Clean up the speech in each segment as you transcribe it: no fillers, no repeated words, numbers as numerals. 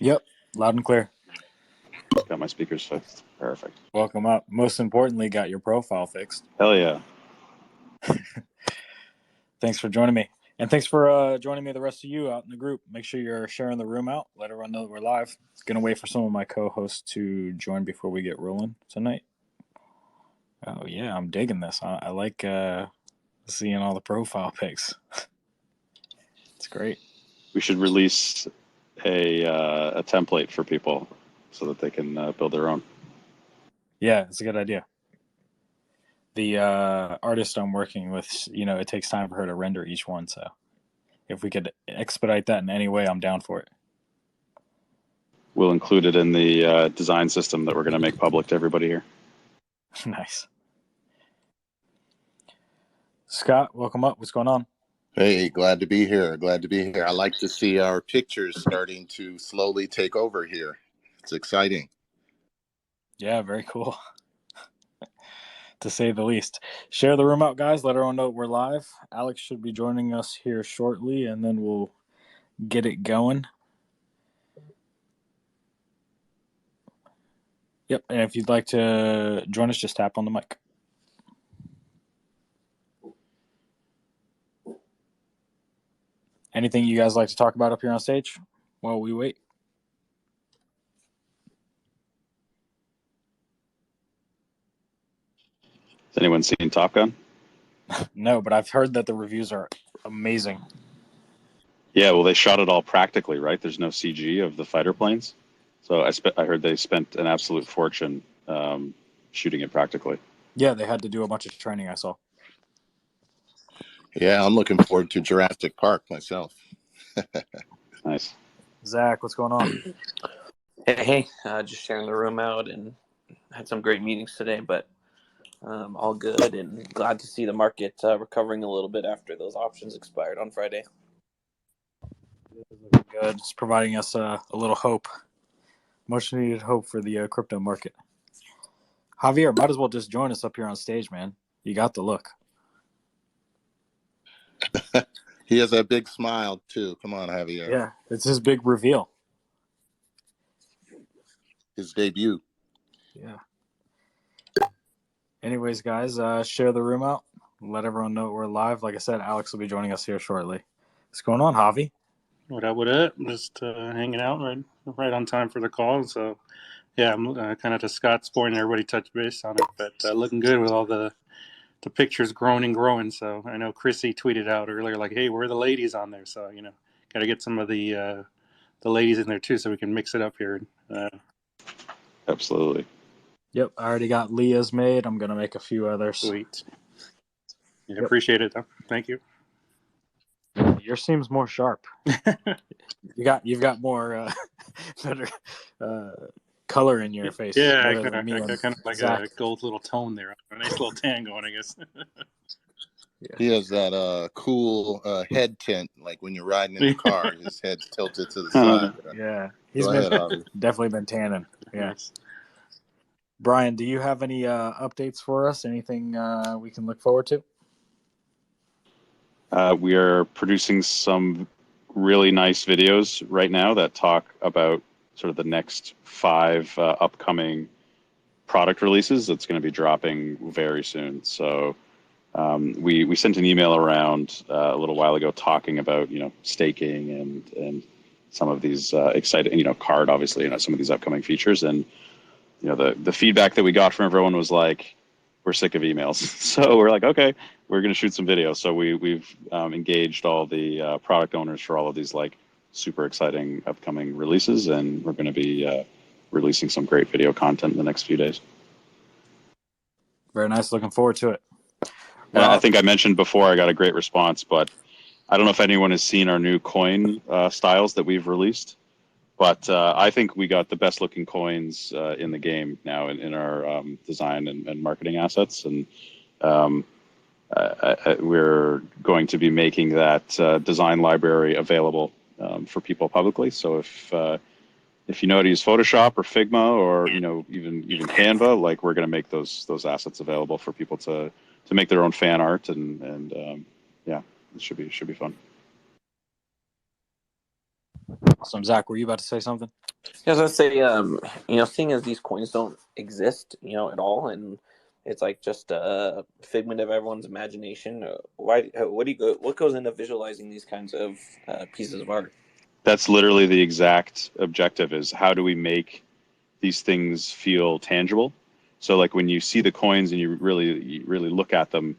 Yep, loud and clear. Got my speakers fixed. Perfect. Welcome up. Most importantly, got your profile fixed. Hell yeah. Thanks for joining me. And thanks for joining me, the rest of you out in the group. Make sure you're sharing the room out. Let everyone know that we're live. Going to wait for some of my co-hosts to join before we get rolling tonight. Oh, yeah, I'm digging this. I like seeing all the profile pics. It's great. We should release a template for people so that they can build their own. Yeah, it's a good idea. The artist I'm working with, it takes time for her to render each one. So if we could expedite that in any way, I'm down for it. We'll include it in the design system that we're going to make public to everybody here. Nice. Scott, welcome up. What's going on? Hey, glad to be here. Glad to be here. I like to see our pictures starting to slowly take over here. It's exciting. Yeah, very cool. To say the least. Share the room out, guys. Let everyone know we're live. Alex should be joining us here shortly, and then we'll get it going. Yep, and if you'd like to join us, just tap on the mic. Anything you guys like to talk about up here on stage while we wait? Has anyone seen Top Gun? No, but I've heard that the reviews are amazing. Yeah, well, they shot it all practically, right? There's no CG of the fighter planes. So I heard they spent an absolute fortune shooting it practically. Yeah, they had to do a bunch of training, I saw. Yeah, I'm looking forward to Jurassic Park myself. Nice. Zach, what's going on? Hey, just sharing the room out and had some great meetings today, but all good and glad to see the market recovering a little bit after those options expired on Friday. Good. It's providing us a little hope. Much needed hope for the crypto market. Javier, might as well just join us up here on stage, man. You got the look. He has that big smile, too. Come on, Javier. Yeah, it's his big reveal. His debut. Yeah. Anyways, guys, share the room out. Let everyone know we're live. Like I said, Alex will be joining us here shortly. What's going on, Javi? What up, what up? Just hanging out right on time for the call. So, yeah, I'm kind of to Scott's point, everybody touched base on it, but looking good with all the pictures growing and growing. So I know Chrissy tweeted out earlier, like, hey, where are the ladies on there? So, got to get some of the ladies in there too so we can mix it up here. Absolutely. Yep, I already got Leah's made. I'm going to make a few others. Sweet. Yeah, Yep. Appreciate it, though. Thank you. Yours seems more sharp. You've got more better color in your face. Yeah, I better got than me and kind of like Zach. a gold little tone there. A nice little tan going, I guess. Yeah. He has that cool head tint, like when you're riding in the car, his head's tilted to the side. Yeah, he's Go ahead, Javi. definitely been tanning. Yeah. Nice. Brian, do you have any updates for us? Anything we can look forward to? We are producing some really nice videos right now that talk about sort of the next 5 upcoming product releases that's going to be dropping very soon. So we sent an email around a little while ago talking about staking and some of these exciting card, obviously, some of these upcoming features. And the feedback that we got from everyone was like, we're sick of emails. So we're like, okay, we're going to shoot some videos. So we've engaged all the product owners for all of these like super exciting upcoming releases, and we're going to be releasing some great video content in the next few days. Very nice. Looking forward to it. I think I mentioned before I got a great response, but I don't know if anyone has seen our new coin styles that we've released. But I think we got the best looking coins in the game now in our design and marketing assets. And we're going to be making that design library available for people publicly. So if you know how to use Photoshop or Figma or even Canva, like we're going to make those assets available for people to make their own fan art and yeah, it should be fun. Awesome. Zach, were you about to say something? Yeah, I was gonna say, seeing as these coins don't exist, at all, and it's like just a figment of everyone's imagination. What goes into visualizing these kinds of pieces of art? That's literally the exact objective: is how do we make these things feel tangible? So like when you see the coins and you really look at them,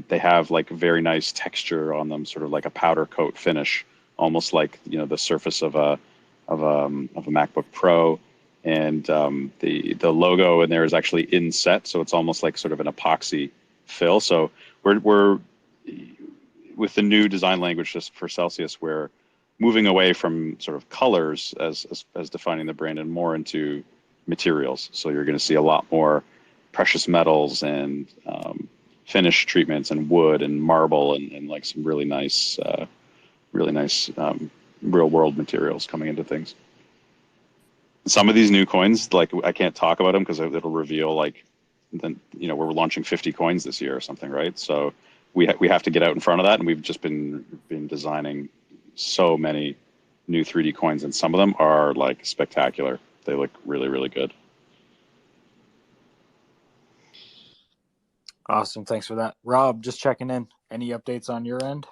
they have like very nice texture on them, sort of like a powder coat finish, almost like the surface of a MacBook Pro, and the logo in there is actually inset, so it's almost like sort of an epoxy fill. So we're with the new design language just for Celsius, we're moving away from sort of colors as defining the brand and more into materials. So you're going to see a lot more precious metals and finish treatments and wood and marble and like some really nice real world materials coming into things. Some of these new coins, like I can't talk about them because it'll reveal like, then we're launching 50 coins this year or something, right? So we have to get out in front of that, and we've just been designing so many new 3D coins, and some of them are like spectacular. They look really, really good. Awesome. Thanks for that. Rob, just checking in. Any updates on your end?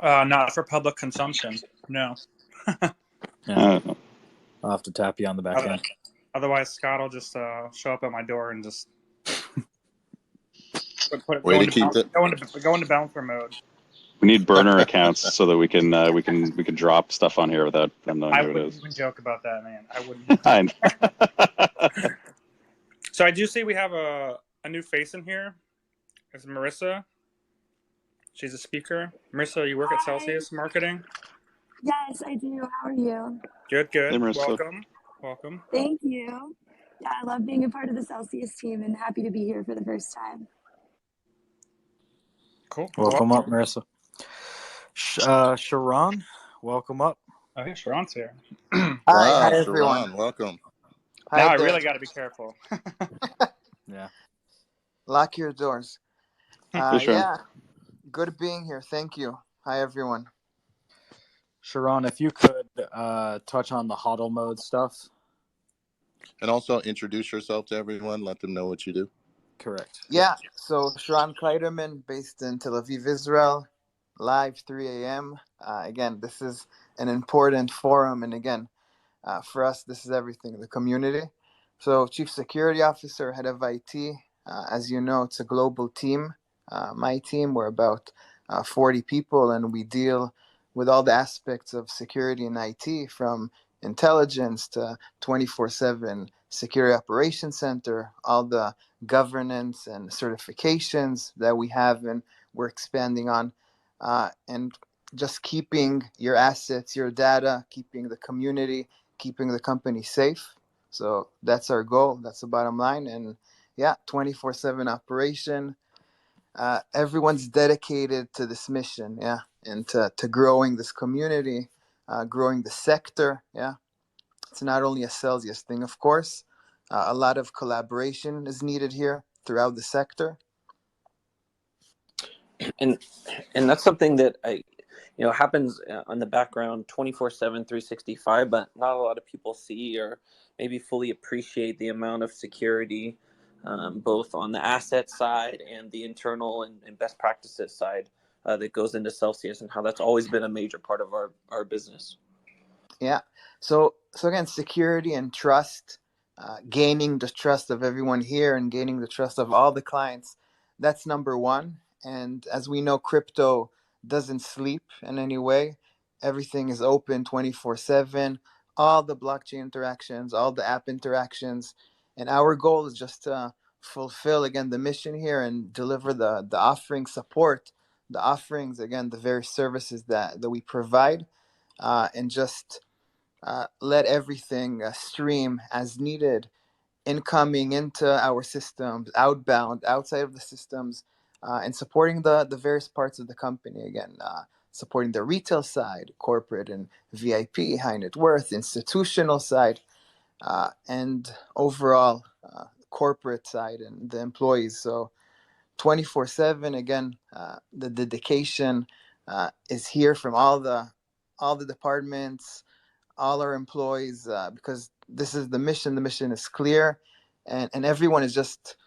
Not for public consumption. No. Yeah. I'll have to tap you on the back end. Otherwise, Scott will just show up at my door and just Way to keep it. Go into bouncer mode. We need burner accounts so that we can drop stuff on here without them knowing I who it wouldn't is. even joke about that, man. I wouldn't. So I do see we have a new face in here. It's Marissa. She's a speaker. Marissa, you work at Celsius Marketing? Yes, I do. How are you? Good. Hey, Marissa. Welcome. Thank you. Yeah, I love being a part of the Celsius team and happy to be here for the first time. Cool. Welcome up, Marissa. Sharon, welcome up. Oh, yeah, Sharon's here. Hi everyone. Sharon, welcome. Hi Now I there. really got to be careful. Yeah. Lock your doors. Hey, Sharon. Yeah, good being here. Thank you. Hi everyone. Sharon, if you could touch on the hodl mode stuff. And also introduce yourself to everyone. Let them know what you do. Correct. Yeah, so Sharon Kleiderman, based in Tel Aviv, Israel, live 3 a.m. Again, this is an important forum. And again, for us, this is everything, the community. So Chief Security Officer, Head of IT. As you know, it's a global team. My team, we're about 40 people, and we deal with all the aspects of security and IT, from intelligence to 24/7 Security Operations Center, all the governance and certifications that we have and we're expanding on, and just keeping your assets, your data, keeping the community, keeping the company safe. So that's our goal. That's the bottom line. And yeah, 24/7 operation. Everyone's dedicated to this mission, yeah, and to growing this community, growing the sector, yeah. It's not only a Celsius thing, of course. A lot of collaboration is needed here throughout the sector. And that's something that happens on the background 24/7, 365, but not a lot of people see or maybe fully appreciate the amount of security, both on the asset side and the internal and best practices side, that goes into Celsius, and how that's always been a major part of our business. Yeah. So again, security and trust, gaining the trust of everyone here and gaining the trust of all the clients. That's number one. And as we know, crypto doesn't sleep in any way. Everything is open 24/7. All the blockchain interactions, all the app interactions, and our goal is just to fulfill again the mission here and deliver the offering, support the offerings, again the various services that we provide, and just let everything stream as needed, incoming into our systems, outbound, outside of the systems, and supporting the various parts of the company. Again, supporting the retail side, corporate and VIP, high net worth, institutional side, and overall corporate side and the employees. So 24/7, again, the dedication is here from all all the departments, all our employees, because this is the mission. The mission is clear, and everyone is just,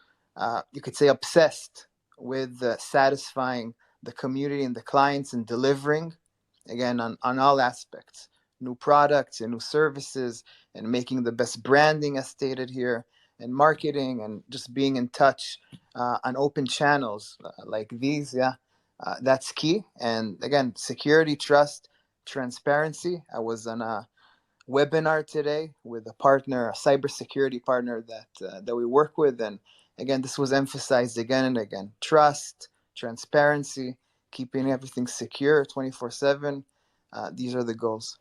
you could say, obsessed with satisfying the community and the clients and delivering, again, on all aspects, new products and new services, and making the best branding, as stated here, and marketing, and just being in touch on open channels like these. Yeah, that's key. And again, security, trust, transparency. I was on a webinar today with a partner, a cybersecurity partner that we work with, and again, this was emphasized again and again: trust, transparency, keeping everything secure 24/7. These are the goals.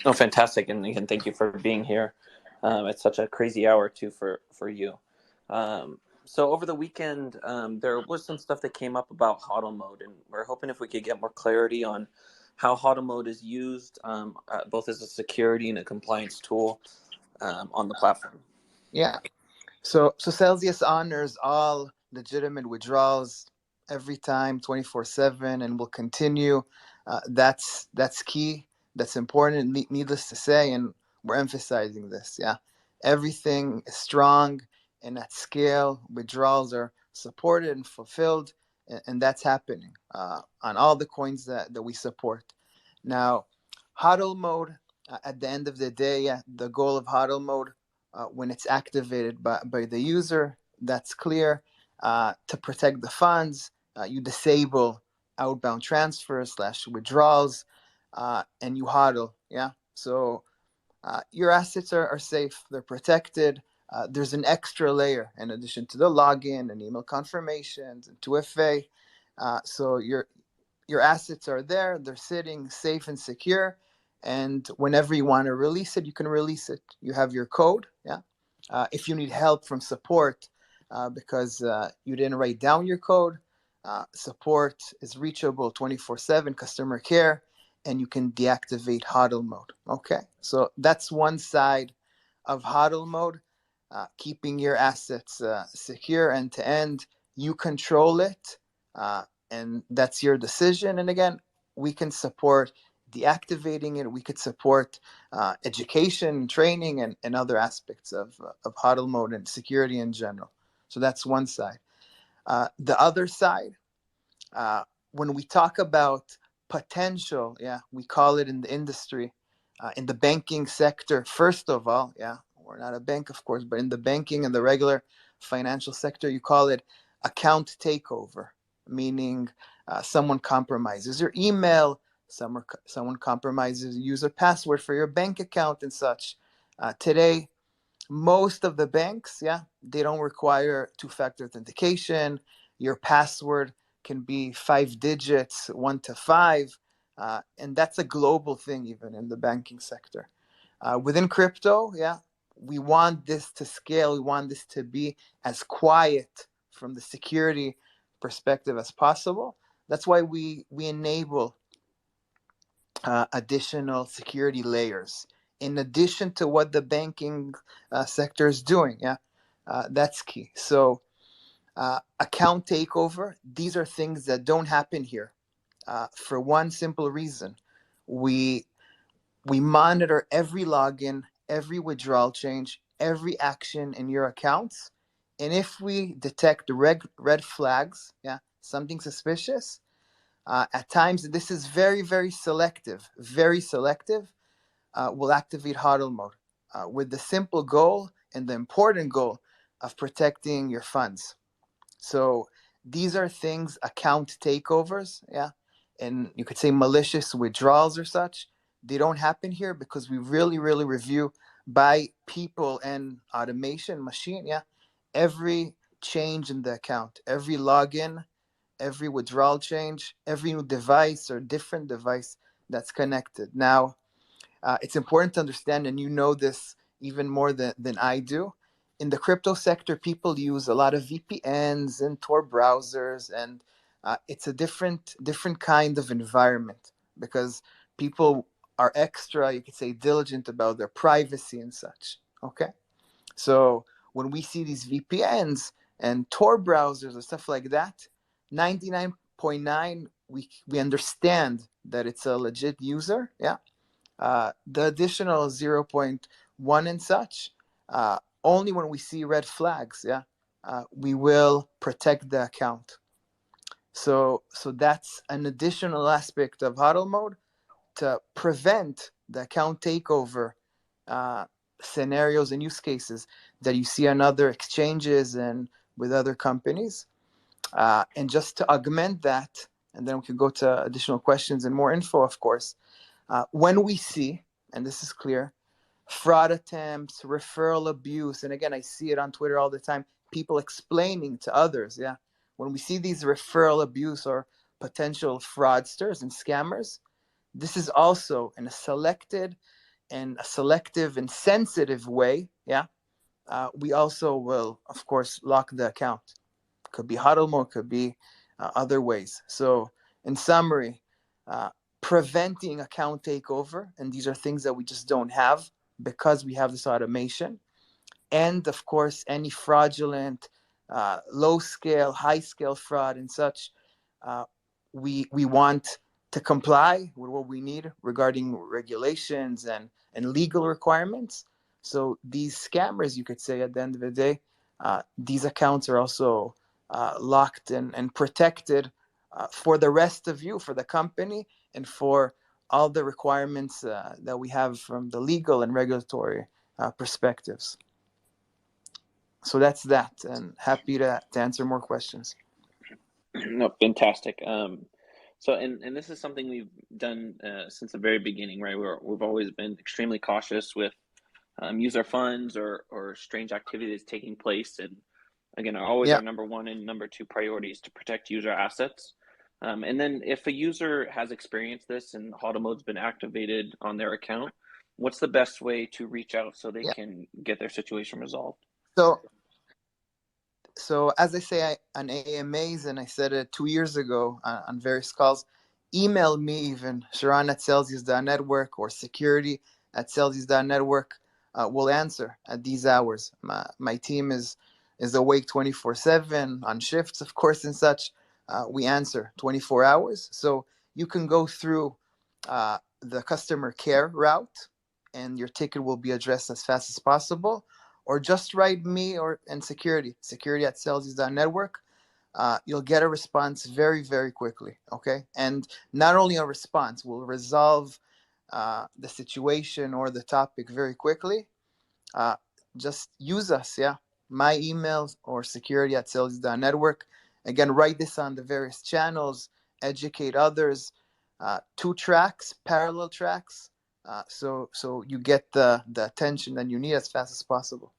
Oh, fantastic! And again, thank you for being here. It's such a crazy hour too for you. So over the weekend, there was some stuff that came up about HODL mode, and we're hoping if we could get more clarity on how HODL mode is used, both as a security and a compliance tool on the platform. Yeah. So Celsius honors all legitimate withdrawals every time, 24/7, and will continue. That's key. That's important. Needless to say, and we're emphasizing this. Yeah, everything is strong and at scale. Withdrawals are supported and fulfilled, and that's happening on all the coins that we support. Now, HODL mode. At the end of the day, yeah, the goal of HODL mode, when it's activated by the user, that's clear. To protect the funds, you disable outbound transfers / withdrawals, and you HODL. Yeah, so your assets are safe, they're protected. There's an extra layer in addition to the login and email confirmations and 2FA. So your assets are there, they're sitting safe and secure, and whenever you want to release it, you can release it. You have your code. Yeah. If you need help from support because you didn't write down your code, support is reachable 24/7, customer care, and you can deactivate HODL mode. Okay, so that's one side of HODL mode, keeping your assets secure end to end. You control it, and that's your decision. And again, we can support deactivating it. We could support education, training, and other aspects of HODL mode and security in general. So that's one side. The other side, when we talk about potential, yeah, we call it in the industry, in the banking sector, first of all, yeah, we're not a bank, of course, but in the banking and the regular financial sector, you call it account takeover, meaning someone compromises your email, someone compromises user password for your bank account and such. Today, most of the banks, yeah, they don't require two-factor authentication. Your password can be 5 digits, 1 to 5, and that's a global thing even in the banking sector. Within crypto, yeah, we want this to scale. We want this to be as quiet from the security perspective as possible. That's why we enable additional security layers in addition to what the banking sector is doing. Yeah, that's key. So account takeover, these are things that don't happen here for one simple reason. We monitor every login, every withdrawal change, every action in your accounts. And if we detect red flags, yeah, something suspicious, at times, this is very, very selective, we'll activate HODL mode with the simple goal and the important goal of protecting your funds. So these are things, account takeovers, yeah, and you could say malicious withdrawals or such. They don't happen here because we really, really review by people and automation machine, yeah, every change in the account, every login, every withdrawal change, every new device or different device that's connected. Now, it's important to understand, and you know this even more than I do. In the crypto sector, people use a lot of VPNs and Tor browsers, and it's a different kind of environment because people are extra, you could say, diligent about their privacy and such. Okay, so when we see these VPNs and Tor browsers and stuff like that, 99.9 we understand that it's a legit user, the additional 0.1 and such, only when we see red flags, we will protect the account. So that's an additional aspect of huddle mode to prevent the account takeover scenarios and use cases that you see on other exchanges and with other companies. And just to augment that, and then we can go to additional questions and more info, of course. When we see, and this is clear, fraud attempts, referral abuse, and again, I see it on Twitter all the time, people explaining to others, when we see these referral abuse or potential fraudsters and scammers, this is also in a selective and sensitive way, we also will, of course, lock the account. Could be huddle mode, could be other ways. So in summary, preventing account takeover, and these are things that we just don't have because we have this automation. And of course, any fraudulent, low scale, high scale fraud and such, we want to comply with what we need regarding regulations and legal requirements. So these scammers, you could say, at the end of the day, these accounts are also locked and protected for the rest of you, for the company, and for all the requirements that we have from the legal and regulatory perspectives. So that's that, and happy to answer more questions. No, fantastic. So, and this is something we've done since the very beginning, right? We've always been extremely cautious with user funds or strange activities taking place, and again, our number one and number two priorities to protect user assets. And then if a user has experienced this and huddle mode's been activated on their account, what's the best way to reach out so they can get their situation resolved? So as I say on AMAs, and I said it 2 years ago on various calls, email me even, Sharon@Celsius.network or security@Celsius.network. We'll answer at these hours. My team is awake 24/7 on shifts, of course, and such. We answer 24 hours. So you can go through the customer care route and your ticket will be addressed as fast as possible. Or just write me and security@Celsius.network. You'll get a response very, very quickly, okay? And not only a response, we'll resolve the situation or the topic very quickly. Just use us, my emails or security@Celsius.network. Again, write this on the various channels, educate others. 2 tracks, parallel tracks, so you get the attention that you need as fast as possible.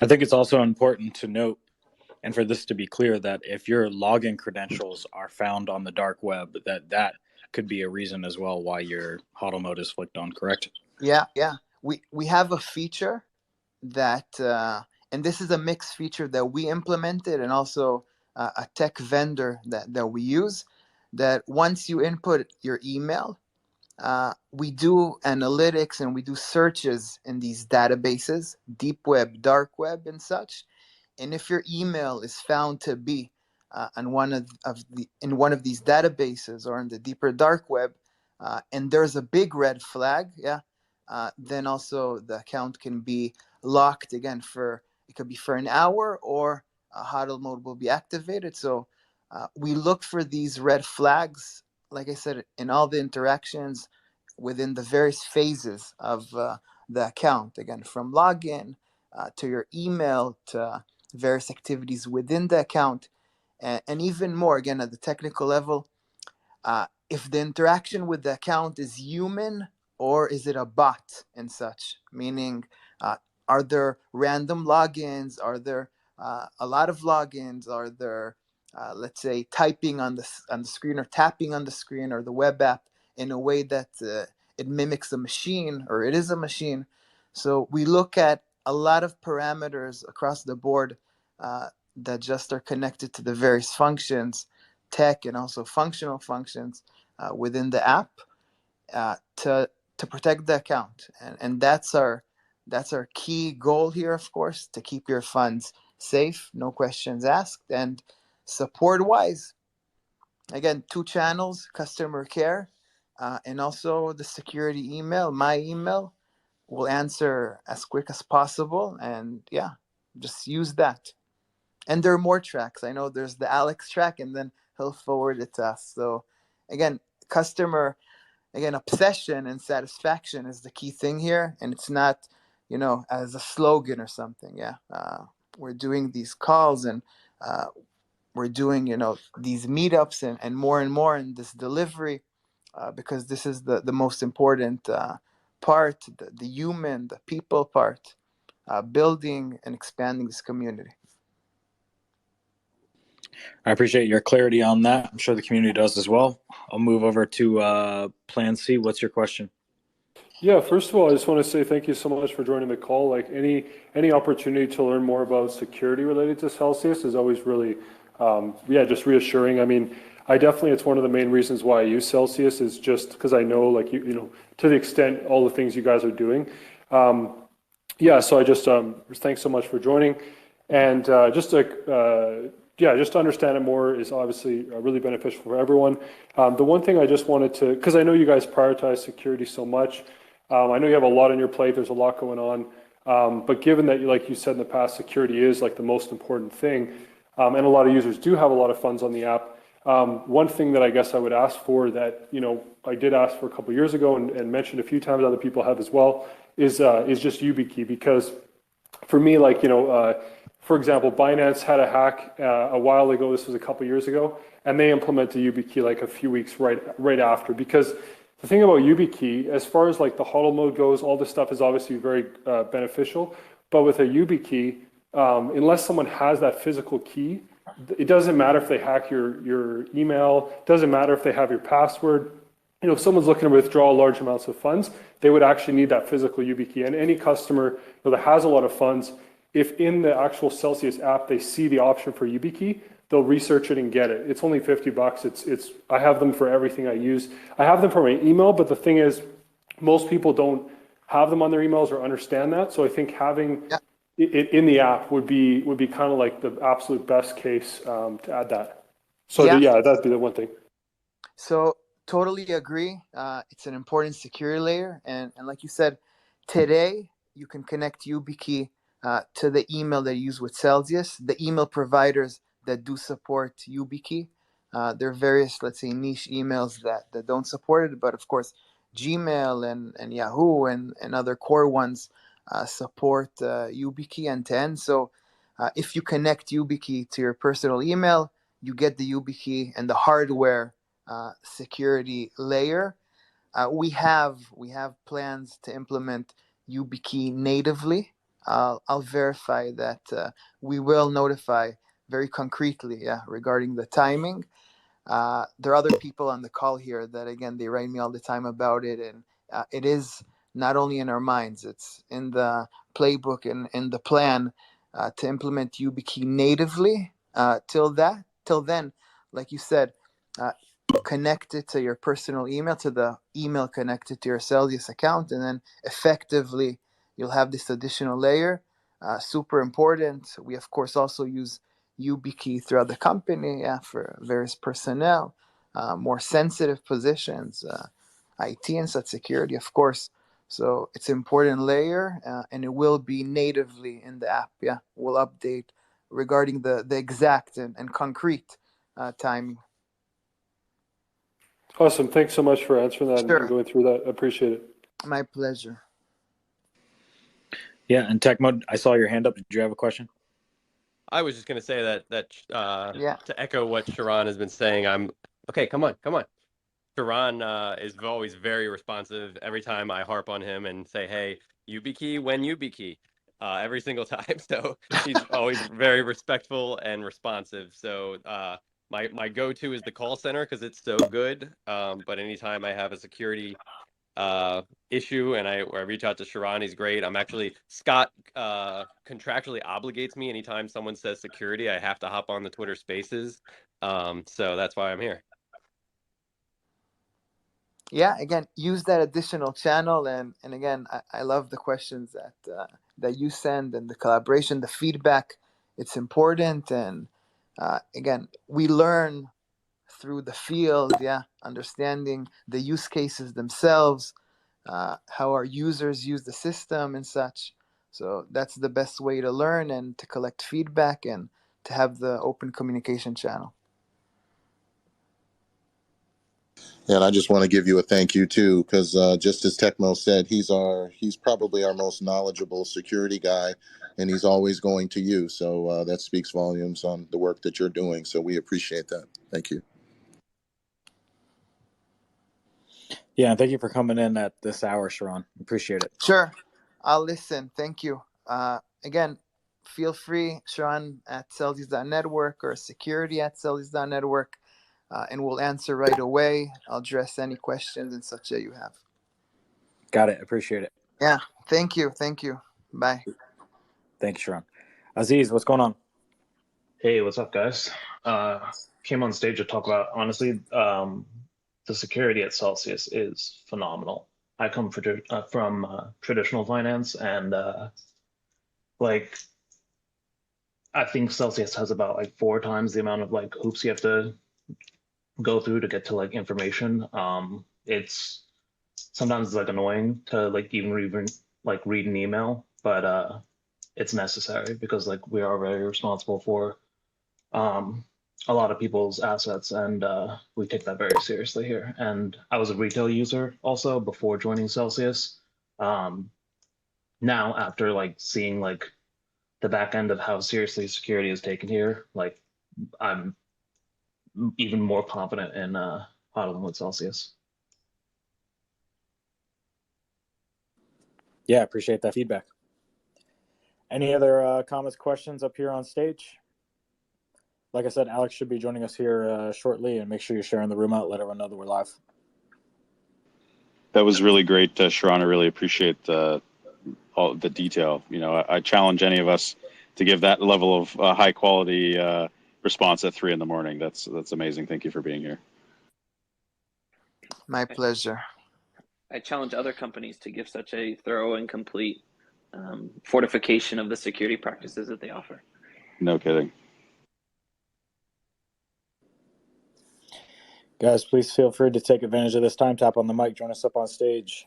I think it's also important to note, and for this to be clear, that if your login credentials are found on the dark web, that could be a reason as well why your huddle mode is flicked on, correct? Yeah. We have a feature that, and this is a mixed feature that we implemented and also a tech vendor that we use, that once you input your email, we do analytics and we do searches in these databases, deep web, dark web, and such. And if your email is found to be in one of these databases or in the deeper dark web, and there's a big red flag, then also the account can be locked again it could be for an hour, or huddle mode will be activated. So we look for these red flags, like I said, in all the interactions within the various phases of the account, again, from login to your email to various activities within the account, and even more, again, at the technical level, if the interaction with the account is human or is it a bot and such, meaning are there random logins, are there a lot of logins, are there let's say typing on the screen or tapping on the screen or the web app in a way that it mimics a machine or it is a machine. So we look at a lot of parameters across the board that just are connected to the various functions, tech and also functional functions within the app to protect the account. And that's our key goal here, of course, to keep your funds safe, no questions asked, and support wise. again, 2 channels: customer care and also the security email. My email will answer as quick as possible, and yeah, just use that. And there are more tracks. I know there's the Alex track, and then he'll forward it to us. So again, customer, again, obsession and satisfaction is the key thing here, and it's not, as a slogan or something. Yeah, we're doing these calls, and we're doing, these meetups, and more in this delivery, because this is the most important part, the human, the people part, building and expanding this community. I appreciate your clarity on that. I'm sure the community does as well. I'll move over to Plan C. What's your question? Yeah, first of all, I just want to say thank you so much for joining the call. Like any opportunity to learn more about security related to Celsius is always really, just reassuring. I mean, it's one of the main reasons why I use Celsius is just because I know, like, to the extent all the things you guys are doing. So I just, thanks so much for joining. And just to understand it more is obviously really beneficial for everyone. The one thing I just wanted to, because I know you guys prioritize security so much, I know you have a lot on your plate, there's a lot going on, but given that, like you said in the past, security is like the most important thing, and a lot of users do have a lot of funds on the app. One thing that I guess I would ask for that, I did ask for a couple of years ago and mentioned a few times, other people have as well, is just YubiKey, because for me, for example, Binance had a hack a while ago. This was a couple years ago, and they implemented YubiKey like a few weeks right after. Because the thing about YubiKey, as far as like the HODL mode goes, all this stuff is obviously very beneficial. But with a YubiKey, unless someone has that physical key, it doesn't matter if they hack your email. It doesn't matter if they have your password. If someone's looking to withdraw large amounts of funds, they would actually need that physical YubiKey. And any customer that has a lot of funds, if in the actual Celsius app they see the option for YubiKey, they'll research it and get it. It's only $50. I have them for everything I use. I have them for my email, but the thing is, most people don't have them on their emails or understand that. So I think having it in the app would be kind of like the absolute best case to add that. So that'd be the one thing. So totally agree. It's an important security layer, and like you said, today you can connect YubiKey to the email that you use with Celsius. The email providers that do support YubiKey, there are various, let's say, niche emails that don't support it, but of course, Gmail and Yahoo and other core ones support YubiKey end to end. So if you connect YubiKey to your personal email, you get the YubiKey and the hardware security layer. We have plans to implement YubiKey natively. I'll verify that we will notify very concretely, regarding the timing. There are other people on the call here that, again, they write me all the time about it, and it is not only in our minds, it's in the playbook and in the plan to implement YubiKey natively. Till then, like you said, connect it to your personal email, to the email connected to your Celsius account, and then effectively you'll have this additional layer. Super important. We of course also use YubiKey throughout the company, for various personnel, more sensitive positions, IT and such security, of course. So it's an important layer, and it will be natively in the app. We'll update regarding the exact and concrete timing. Awesome. Thanks so much for answering that Sure. and going through that. I appreciate it. My pleasure. Yeah, and Tech Mode, I saw your hand up. Did you have a question? I was just going to say that to echo what Sharon has been saying, okay, come on. Sharon is always very responsive every time I harp on him and say, hey, YubiKey when YubiKey, every single time. So he's always very respectful and responsive. So my go-to is the call center because it's so good. But anytime I have a security issue and I reach out to Sharon, he's great. Scott contractually obligates me anytime someone says security, I have to hop on the Twitter Spaces. So that's why I'm here. Again, use that additional channel, and again, I love the questions that you send and the collaboration, the feedback. It's important, and again, we learn through the field, understanding the use cases themselves, how our users use the system and such. So that's the best way to learn and to collect feedback and to have the open communication channel. And I just want to give you a thank you too, because just as Tecmo said, he's probably our most knowledgeable security guy, and he's always going to you. So that speaks volumes on the work that you're doing. So we appreciate that. Thank you. Yeah, and thank you for coming in at this hour, Sharon. Appreciate it. Sure, I'll listen. Thank you. Again, feel free, Sharon at Celsius.network or security at Celsius.network. And we'll answer right away. I'll address any questions and such that you have. Got it. Appreciate it. Yeah. Thank you. Thank you. Bye. Thank you, Sharon. Aziz, what's going on? Hey, what's up, guys? Came on stage to talk about, honestly, the security at Celsius is phenomenal. I come from traditional finance, and like, I think Celsius has about like 4 times the amount of like hoops you have to go through to get to like information. It's sometimes like annoying to like even read an email, but it's necessary because like we are very responsible for a lot of people's assets, and we take that very seriously here. And I was a retail user also before joining Celsius. Now after like seeing like the back end of how seriously security is taken here, like I'm even more confident in hodling with Celsius. Yeah, appreciate that feedback. Any other comments, questions up here on stage? Like I said, Alex should be joining us here shortly, and make sure you're sharing the room out. Let everyone know that we're live. That was really great, Sharon. I really appreciate all the detail. You know, I challenge any of us to give that level of high quality response at 3 a.m. That's amazing. Thank you for being here. My pleasure. I challenge other companies to give such a thorough and complete fortification of the security practices that they offer. No kidding. Guys, please feel free to take advantage of this time. Tap on the mic. Join us up on stage.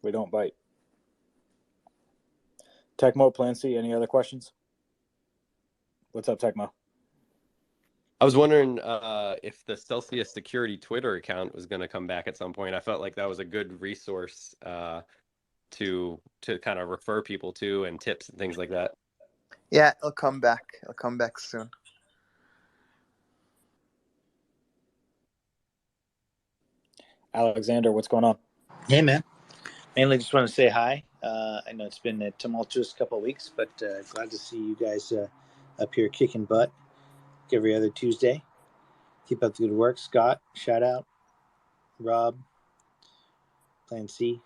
We don't bite. Tecmo, Plan C, any other questions? What's up, Tecmo? I was wondering if the Celsius Security Twitter account was going to come back at some point. I felt like that was a good resource to kind of refer people to, and tips and things like that. Yeah, it'll come back. It'll come back soon. Alexander, what's going on? Hey, man. Mainly just want to say hi. I know it's been a tumultuous couple of weeks, but glad to see you guys up here kicking butt every other Tuesday. Keep up the good work. Scott, shout out. Rob, Plan C.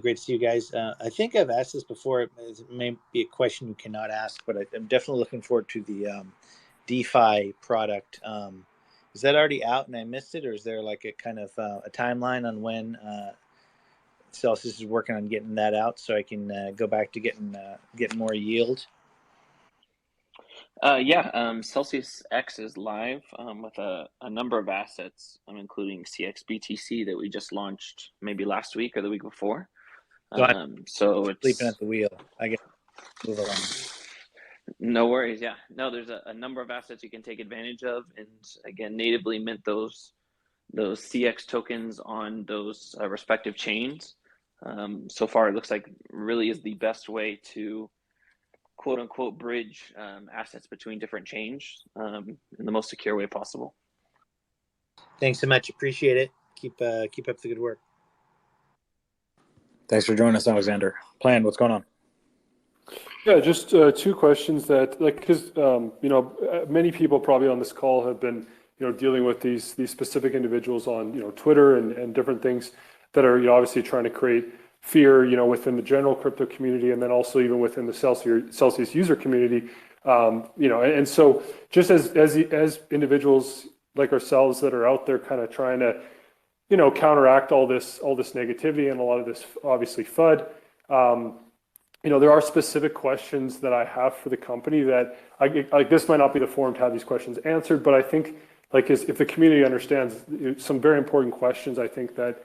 Great to see you guys. I think I've asked this before. It may be a question you cannot ask, but I'm definitely looking forward to the DeFi product. Is that already out and I missed it, or is there like a kind of a timeline on when Celsius is working on getting that out so I can go back to getting more yield? Celsius X is live with a number of assets, including CXBTC that we just launched maybe last week or the week before. So it's sleeping at the wheel. I get move along. No worries. Yeah, no, there's a number of assets you can take advantage of, and again, natively mint those CX tokens on those respective chains. So far, it looks like really is the best way to quote unquote bridge assets between different chains in the most secure way possible. Thanks so much. Appreciate it. Keep up the good work. Thanks for joining us, Alexander. Plan, what's going on? Yeah, just 2 questions that, like, because many people probably on this call have been dealing with these specific individuals on Twitter and different things that are obviously trying to create fear within the general crypto community, and then also even within the Celsius user community. And so just as individuals like ourselves that are out there kind of trying to counteract all this negativity and a lot of this obviously FUD. There are specific questions that I have for the company that this might not be the forum to have these questions answered, but I think like if the community understands some very important questions, I think that,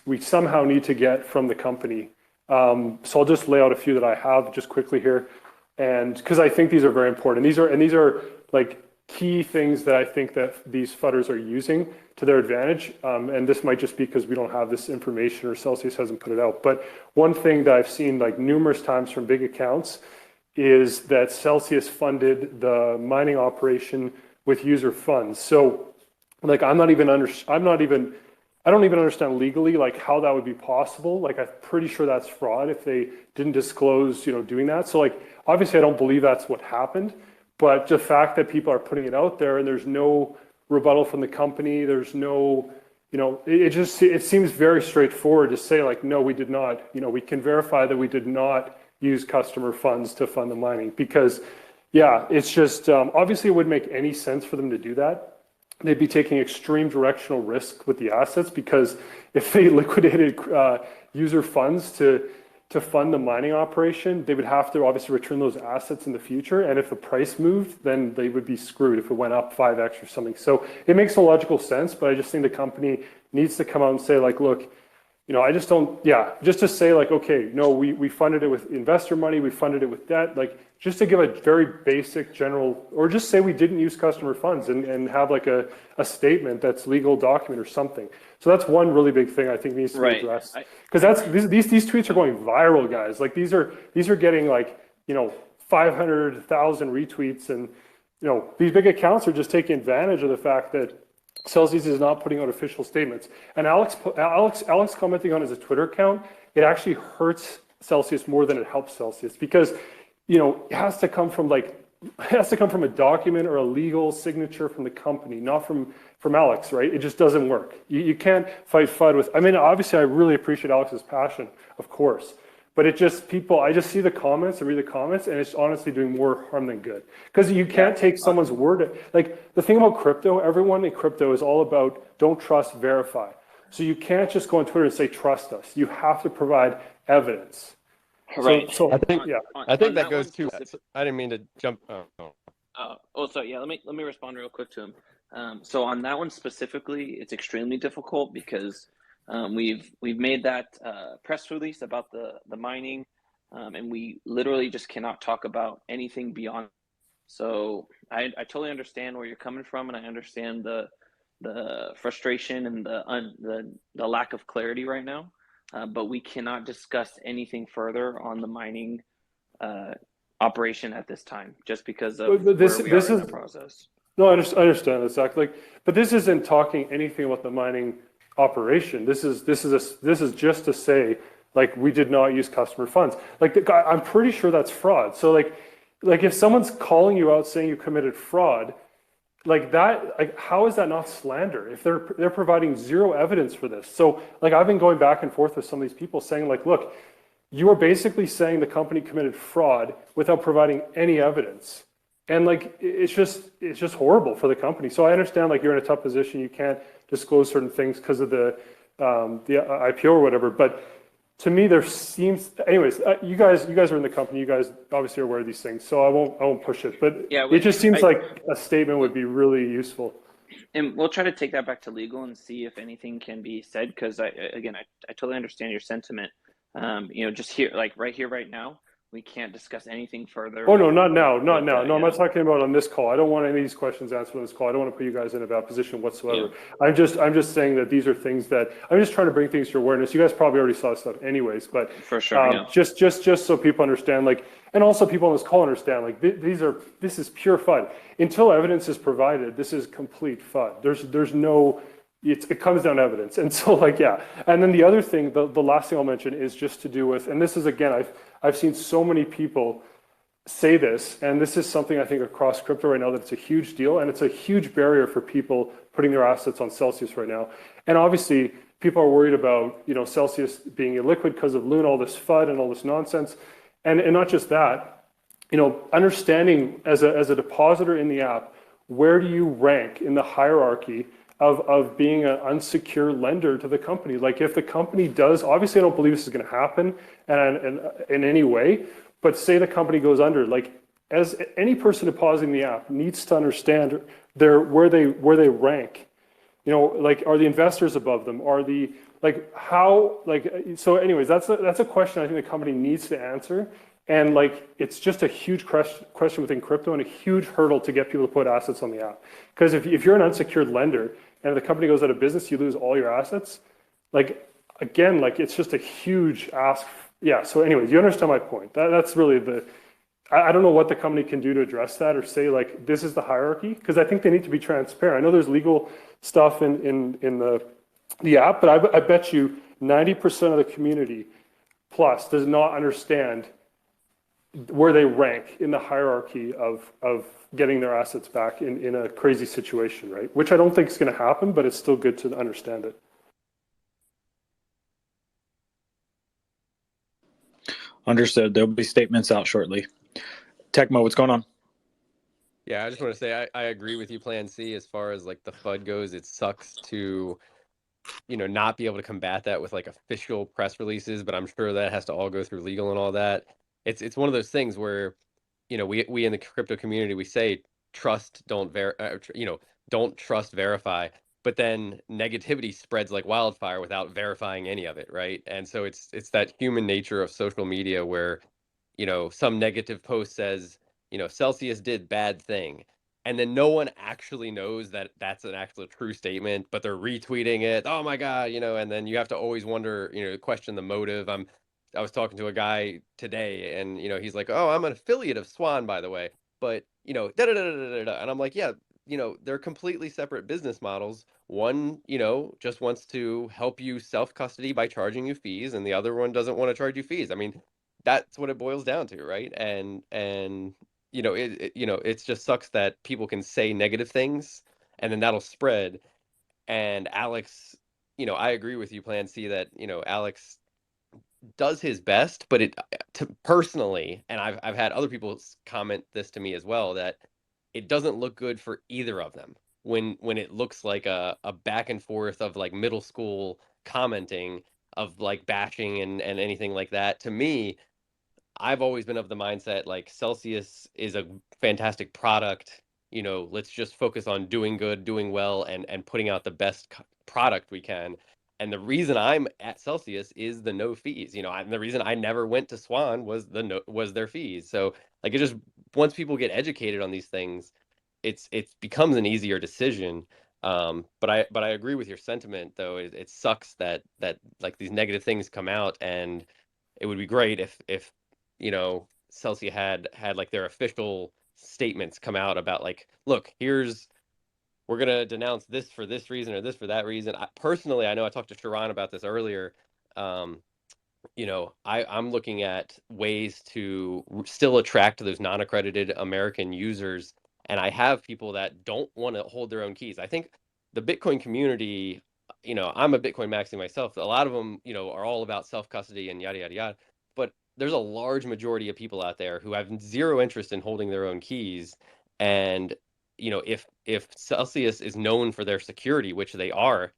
we somehow need to get from the company. So I'll just lay out a few that I have just quickly here. And because I think these are very important. These are like key things that I think that these fudders are using to their advantage. And this might just be because we don't have this information or Celsius hasn't put it out. But one thing that I've seen like numerous times from big accounts is that Celsius funded the mining operation with user funds. So like I don't even understand legally like how that would be possible. Like I'm pretty sure that's fraud if they didn't disclose, doing that. So like obviously I don't believe that's what happened, but the fact that people are putting it out there and there's no rebuttal from the company, there's no, it seems very straightforward to say like, no, we did not, we can verify that we did not use customer funds to fund the mining because yeah, it's just, obviously it wouldn't make any sense for them to do that. They'd be taking extreme directional risk with the assets because if they liquidated user funds to fund the mining operation, they would have to obviously return those assets in the future. And if the price moved, then they would be screwed if it went up 5x or something. So it makes no logical sense, but I just think the company needs to come out and say like, look, I just don't, just to say like, okay, no, we funded it with investor money, we funded it with debt, like just to give a very basic general, or just say we didn't use customer funds and have like a statement that's legal document or something. So that's one really big thing I think needs to be addressed. Because these tweets are going viral, guys. Like these are getting like, 500,000 retweets and, these big accounts are just taking advantage of the fact that Celsius is not putting out official statements. And Alex commenting on his Twitter account, it actually hurts Celsius more than it helps Celsius because, it has to come from a document or a legal signature from the company, not from Alex, right? It just doesn't work. You can't fight FUD with, obviously I really appreciate Alex's passion, of course, but I just see the comments and read the comments and it's honestly doing more harm than good. Because you can't take someone's word. Like the thing about crypto, everyone in crypto is all about don't trust, verify. So you can't just go on Twitter and say, trust us. You have to provide evidence. Right. So I think that goes too. I didn't mean to jump. Sorry. Yeah. Let me respond real quick to him. So on that one specifically, it's extremely difficult because we've made that press release about the mining, and we literally just cannot talk about anything beyond. So I totally understand where you're coming from, and I understand the frustration and the lack of clarity right now. But we cannot discuss anything further on the mining operation at this time, just because of where we are in the process. No, I understand exactly. But this isn't talking anything about the mining operation. This is just to say like we did not use customer funds. Like I'm pretty sure that's fraud. So like if someone's calling you out saying you committed fraud, like that, like how is that not slander if they're providing zero evidence for this? So like I've been going back and forth with some of these people saying like, look, you are basically saying the company committed fraud without providing any evidence. And like it's just horrible for the company. So I understand like you're in a tough position, you can't disclose certain things because of the IPO or whatever, but to me, there seems. Anyways, you guys are in the company. You guys obviously are aware of these things, so I won't push it. But it just seems like a statement would be really useful. And we'll try to take that back to legal and see if anything can be said. Because I totally understand your sentiment. Just here, like right now, we can't discuss anything further. Oh no, not now. No, I'm not talking about on this call. I don't want any of these questions answered on this call. I don't want to put you guys in a bad position whatsoever. Yeah. I'm just saying that these are things that I'm just trying to bring things to your awareness. You guys probably already saw stuff anyways, but for sure, just so people understand, like, and also people on this call understand, like, this is pure FUD. Until evidence is provided, this is complete FUD. There's no. It comes down to evidence. And so like, yeah. And then the other thing, the last thing I'll mention is just to do with, and this is again, I've seen so many people say this, and this is something I think across crypto right now that it's a huge deal, and it's a huge barrier for people putting their assets on Celsius right now. And obviously people are worried about, Celsius being illiquid because of Luna, all this FUD and all this nonsense. And not just that, understanding as a depositor in the app, where do you rank in the hierarchy of being an unsecured lender to the company? Like if the company does, obviously I don't believe this is going to happen and in any way, but say the company goes under, like as any person depositing the app needs to understand where they rank. You know, like, are the investors above them? Are the, like, how, like, so anyways, that's a question I think the company needs to answer. And like, it's just a huge question within crypto and a huge hurdle to get people to put assets on the app. Because if you're an unsecured lender and the company goes out of business, you lose all your assets. Like, again, like, it's just a huge ask. Yeah, so anyways, you understand my point. That's really I don't know what the company can do to address that or say, like, this is the hierarchy, because I think they need to be transparent. I know there's legal stuff in the app, but I bet you 90% of the community plus does not understand where they rank in the hierarchy of getting their assets back in a crazy situation, right? Which I don't think is going to happen, but it's still good to understand it. Understood. There'll be statements out shortly. Tecmo, what's going on? Yeah, I just want to say I agree with you, Plan C, as far as like the FUD goes. It sucks to, not be able to combat that with like official press releases, but I'm sure that has to all go through legal and all that. It's one of those things where, we in the crypto community, we say trust, don't don't trust, verify, but then negativity spreads like wildfire without verifying any of it, right? And so it's that human nature of social media where, some negative post says, Celsius did bad thing. And then no one actually knows that that's an actual true statement, but they're retweeting it. Oh my God, and then you have to always wonder, question the motive. I was talking to a guy today and, he's like, oh, I'm an affiliate of Swan, by the way. But, da da da da da da. And I'm like, yeah, they're completely separate business models. One, just wants to help you self-custody by charging you fees, and the other one doesn't want to charge you fees. I mean, that's what it boils down to, right? And it just sucks that people can say negative things and then that'll spread. And Alex, I agree with you, Plan C, that Alex does his best, but personally, and I've had other people comment this to me as well, that it doesn't look good for either of them when it looks like a back and forth of like middle school commenting of like bashing and anything like that. To me, I've always been of the mindset like Celsius is a fantastic product. Let's just focus on doing good, doing well, and putting out the best product we can. And the reason I'm at Celsius is the no fees. And the reason I never went to Swan was their fees. So like, it just, once people get educated on these things, it becomes an easier decision. But I agree with your sentiment though. It sucks that like these negative things come out, and it would be great if Celsius had like their official statements come out about like, look, we're going to denounce this for this reason or this for that reason. Personally, I know I talked to Sharon about this earlier. I'm looking at ways to still attract those non-accredited American users. And I have people that don't want to hold their own keys. I think the Bitcoin community, I'm a Bitcoin maxi myself. A lot of them, are all about self-custody and yada, yada, yada. But there's a large majority of people out there who have zero interest in holding their own keys. And, if Celsius is known for their security, which they are,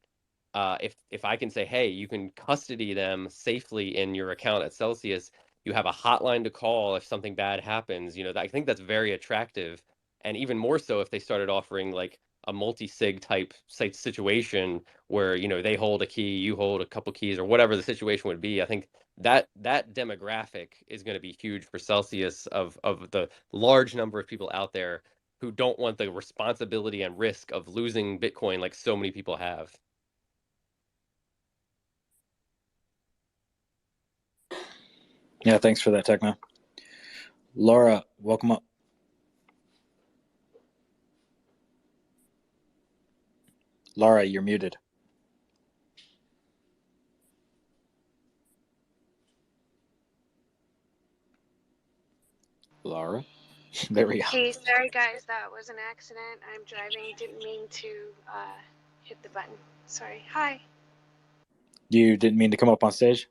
if I can say, hey, you can custody them safely in your account at Celsius, you have a hotline to call if something bad happens. I think that's very attractive, and even more so if they started offering like a multi-sig type situation where they hold a key, you hold a couple keys, or whatever the situation would be. I think that demographic is going to be huge for Celsius of the large number of people out there who don't want the responsibility and risk of losing Bitcoin like so many people have. Yeah, thanks for that, Tecmo. Laura, welcome up. Laura, you're muted. Laura? There we go. Hey, sorry guys, that was an accident. I'm driving, didn't mean to hit the button. Sorry. Hi. You didn't mean to come up on stage?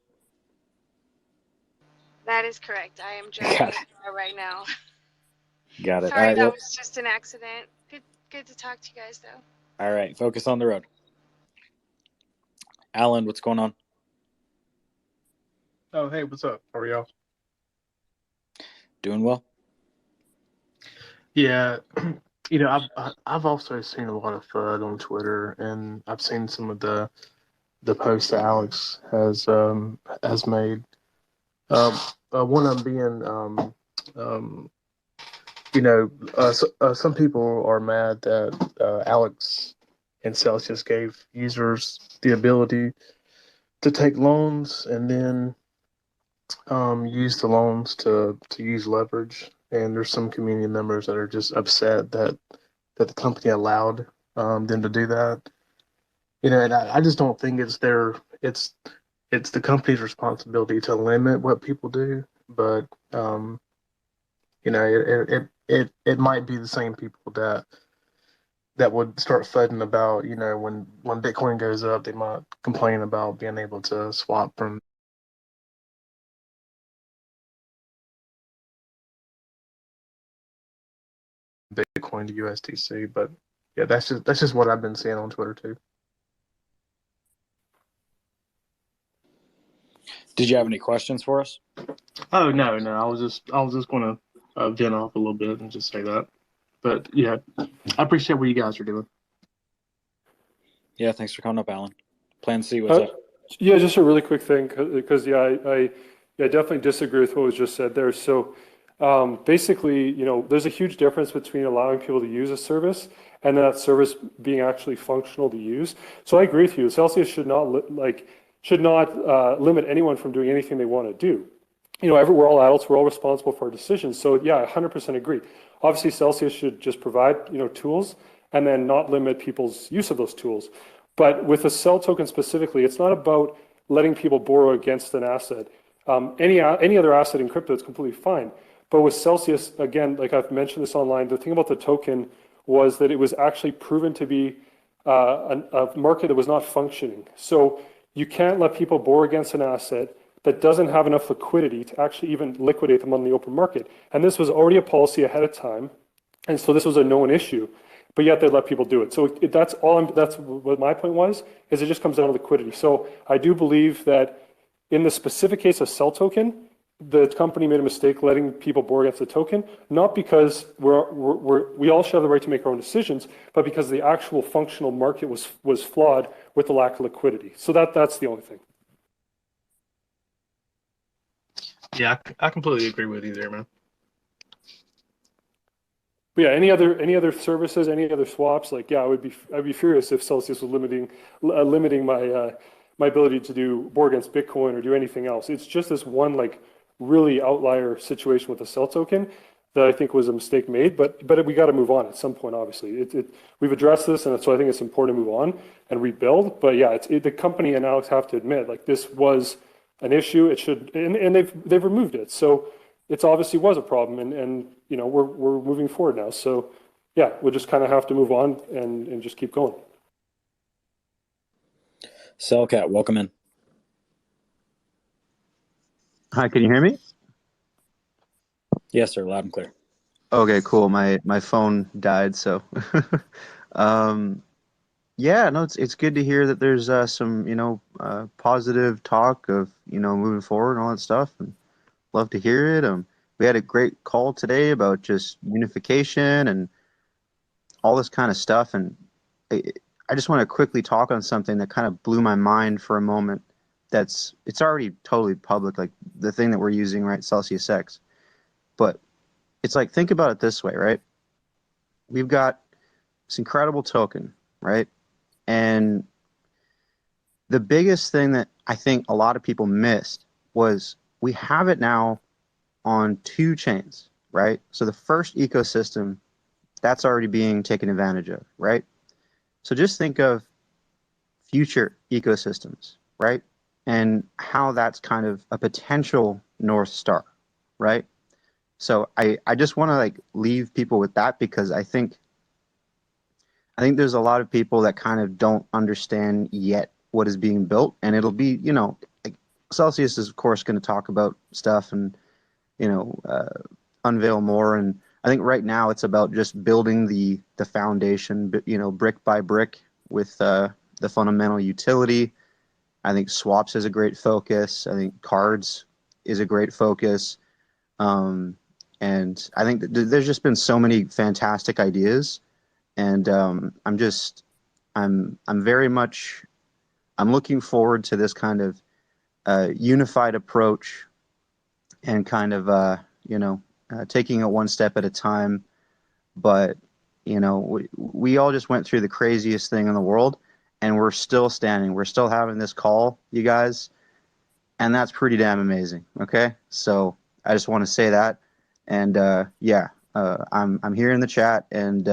That is correct. I am driving a car right now. Got it. Sorry, all right, that was just an accident. Good to talk to you guys though. All right, focus on the road. Alan, what's going on? Oh, hey, what's up? How are y'all? Doing well. Yeah, I've also seen a lot of FUD on Twitter, and I've seen some of the posts that Alex has made. One of them being, some people are mad that Alex and Celsius gave users the ability to take loans and then use the loans to use leverage. And there's some community members that are just upset that the company allowed them to do that. And I just don't think it's the company's responsibility to limit what people do, but it might be the same people that would start fudding about, when Bitcoin goes up, they might complain about being able to swap from Bitcoin to USDC. But yeah, that's just what I've been seeing on Twitter too. Did you have any questions for us? Oh no, I was just going to vent off a little bit and just say that. But yeah, I appreciate what you guys are doing. Yeah, thanks for coming up, Alan. Plan C, what's up? Yeah, just a really quick thing, because I definitely disagree with what was just said there. So basically, there's a huge difference between allowing people to use a service and that service being actually functional to use. So I agree with you. Celsius should not limit anyone from doing anything they want to do. We're all adults, we're all responsible for our decisions. So yeah, I 100% agree. Obviously, Celsius should just provide, tools and then not limit people's use of those tools. But with a cell token specifically, it's not about letting people borrow against an asset. Any other asset in crypto is completely fine. But with Celsius, again, like I've mentioned this online, the thing about the token was that it was actually proven to be a market that was not functioning. So you can't let people borrow against an asset that doesn't have enough liquidity to actually even liquidate them on the open market. And this was already a policy ahead of time. And so this was a known issue, but yet they let people do it. So that's what my point was, is it just comes down to liquidity. So I do believe that in the specific case of Cell Token, the company made a mistake letting people borrow against the token, not because we all should have the right to make our own decisions, but because the actual functional market was flawed with the lack of liquidity. So that's the only thing. Yeah, I completely agree with you there, man. But yeah, any other services, any other swaps, I'd be furious if Celsius was limiting my ability to do borrow against Bitcoin or do anything else. It's just this one really outlier situation with the Cell token that I think was a mistake made. But we got to move on at some point. Obviously, we've addressed this, and so I think it's important to move on and rebuild. But yeah, the company and Alex have to admit this was an issue. It should, and they've removed it. So it's obviously was a problem, and we're moving forward now. So yeah, we'll just kind of have to move on and just keep going. Cellcat, welcome in. Hi, can you hear me? Yes, sir, loud and clear. Okay, cool. My phone died, so yeah, no, it's good to hear that there's some positive talk of moving forward and all that stuff, and love to hear it. We had a great call today about just unification and all this kind of stuff, and I just want to quickly talk on something that kind of blew my mind for a moment. It's already totally public, like the thing that we're using, right, Celsius X. But it's think about it this way, right? We've got this incredible token, right? And the biggest thing that I think a lot of people missed was we have it now on 2 chains, right? So the first ecosystem, that's already being taken advantage of, right? So just think of future ecosystems, right? And how that's kind of a potential North Star, right? So I just want to leave people with that, because I think there's a lot of people that kind of don't understand yet what is being built, and it'll be, Celsius is of course going to talk about stuff and, unveil more. And I think right now it's about just building the foundation, brick by brick with the fundamental utility. I think swaps is a great focus. I think cards is a great focus. And I think that there's just been so many fantastic ideas, and I'm very much, I'm looking forward to this kind of unified approach and kind of taking it one step at a time. But we all just went through the craziest thing in the world, and we're still standing. We're still having this call, you guys, and that's pretty damn amazing. Okay, so I just want to say that, and I'm here in the chat, and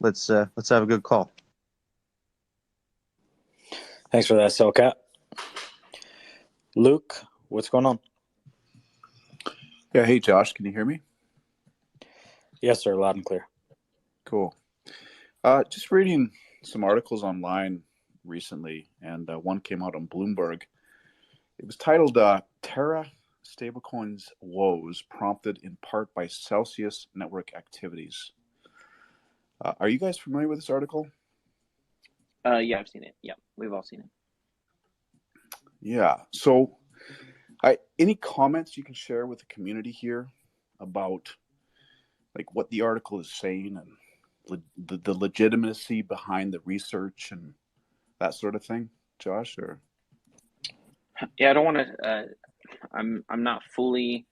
let's have a good call. Thanks for that, Cellcat. Luke, what's going on? Yeah, hey Josh, can you hear me? Yes, sir, loud and clear. Cool. Just reading some articles online recently, and one came out on Bloomberg. It was titled Terra Stablecoins Woes Prompted in Part by Celsius Network Activities. Are you guys familiar with this article? Yeah, I've seen it. Yeah, we've all seen it. Yeah. So, any comments you can share with the community here about like what the article is saying and the legitimacy behind the research and that sort of thing, Josh? Or yeah, I don't want to. I'm not fully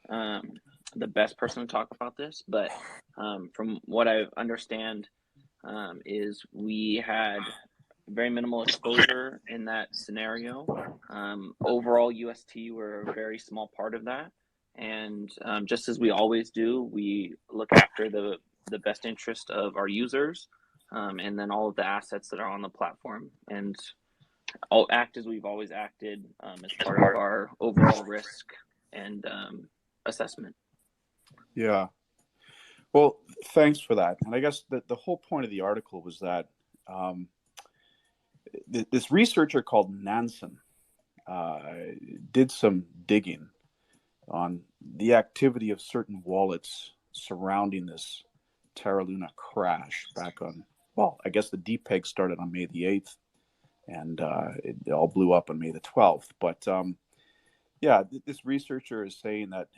the best person to talk about this, but from what I understand, is we had very minimal exposure in that scenario. Overall, UST were a very small part of that, and just as we always do, we look after the best interest of our users, and then all of the assets that are on the platform, and all act as we've always acted as part of our overall risk and assessment. yeah. Well, thanks for that. And I guess the whole point of the article was that this researcher called Nansen did some digging on the activity of certain wallets surrounding this Terra Luna crash back on, well, I guess the DPEG started on May the 8th, and it all blew up on May the 12th. But this researcher is saying that,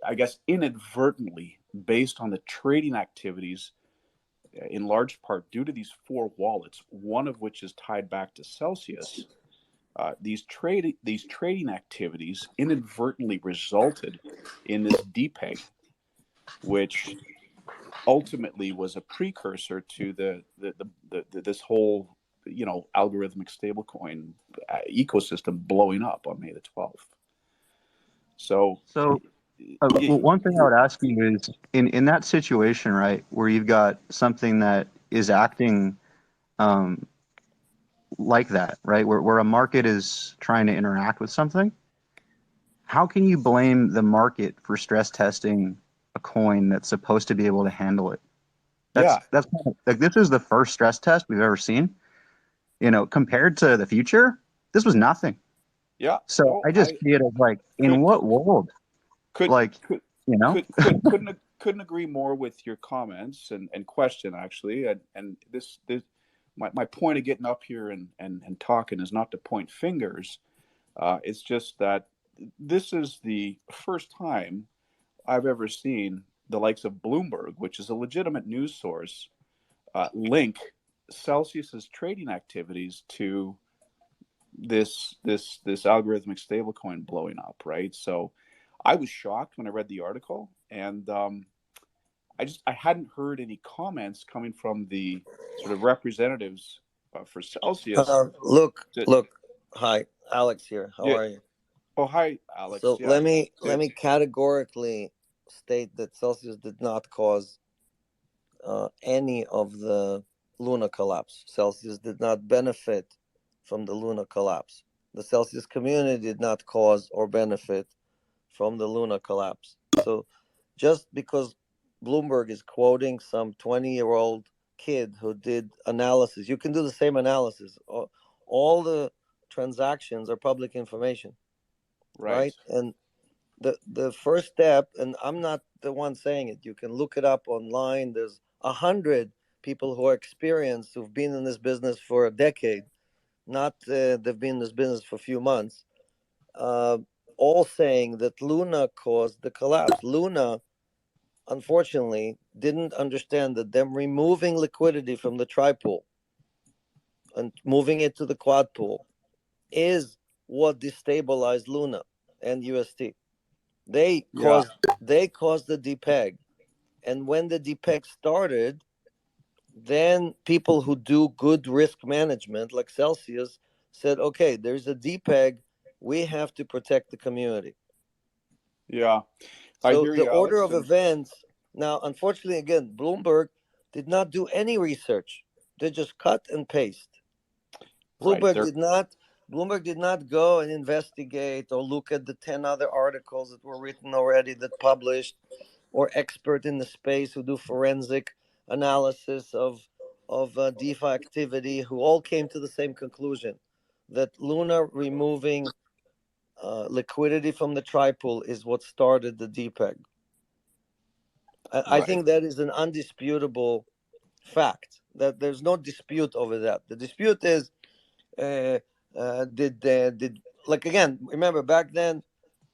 I guess inadvertently, based on the trading activities, in large part due to these four wallets, one of which is tied back to Celsius, these trading activities inadvertently resulted in this DPEG, which ultimately was a precursor to this whole algorithmic stablecoin ecosystem blowing up on May the 12th. So one thing I would ask you is in that situation, right, where you've got something that is acting like that, right, where a market is trying to interact with something, how can you blame the market for stress testing a coin that's supposed to be able to handle it? That's kind of, like, this is the first stress test we've ever seen. Compared to the future, this was nothing. Yeah. So I just see it as like, in what world? Couldn't agree more with your comments and question, actually. And this my point of getting up here and talking is not to point fingers. It's just that this is the first time I've ever seen the likes of Bloomberg, which is a legitimate news source, link Celsius's trading activities to this algorithmic stablecoin blowing up, right? So I was shocked when I read the article, and I hadn't heard any comments coming from the sort of representatives for Celsius. Look, hi, Alex here. How are you? Oh, hi, Alex. So let me categorically state that Celsius did not cause any of the Luna collapse. Celsius did not benefit from the Luna collapse. The Celsius community did not cause or benefit from the Luna collapse. So just because Bloomberg is quoting some 20-year-old kid who did analysis, you can do the same analysis. All the transactions are public information, right? And the first step, and I'm not the one saying it, you can look it up online. There's 100 people who are experienced, who've been in this business for a decade, not they've been in this business for a few months, all saying that Luna caused the collapse. Luna, unfortunately, didn't understand that them removing liquidity from the tri-pool and moving it to the quad pool is what destabilized Luna and UST. They caused the depeg, and when the depeg started, then people who do good risk management, like Celsius, said, "Okay, there's a depeg. We have to protect the community." Yeah, I So hear the you, order Alex. of events. Now, unfortunately, again, Bloomberg did not do any research. They just cut and paste. Bloomberg did not go and investigate or look at the 10 other articles that were written already that published, or expert in the space who do forensic analysis of DeFi activity, who all came to the same conclusion that Luna removing liquidity from the tri-pool is what started the DPEG. I think that is an undisputable fact. That there's no dispute over that. The dispute is did like, again, remember back then,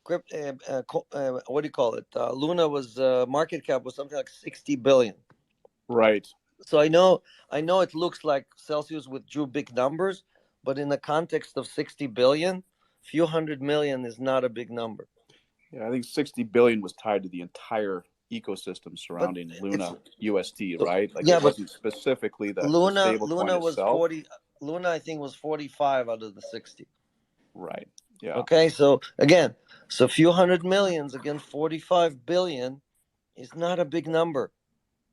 what do you call it? Luna was market cap was something like 60 billion. Right. So I know it looks like Celsius withdrew big numbers, but in the context of 60 billion, few hundred million is not a big number. Yeah, I think 60 billion was tied to the entire ecosystem surrounding Luna UST, right? Like, it wasn't specifically the stable coin was itself. 40. Luna, I think, was 45 out of the 60. Right. Yeah. Okay, so again, so few hundred millions against 45 billion is not a big number.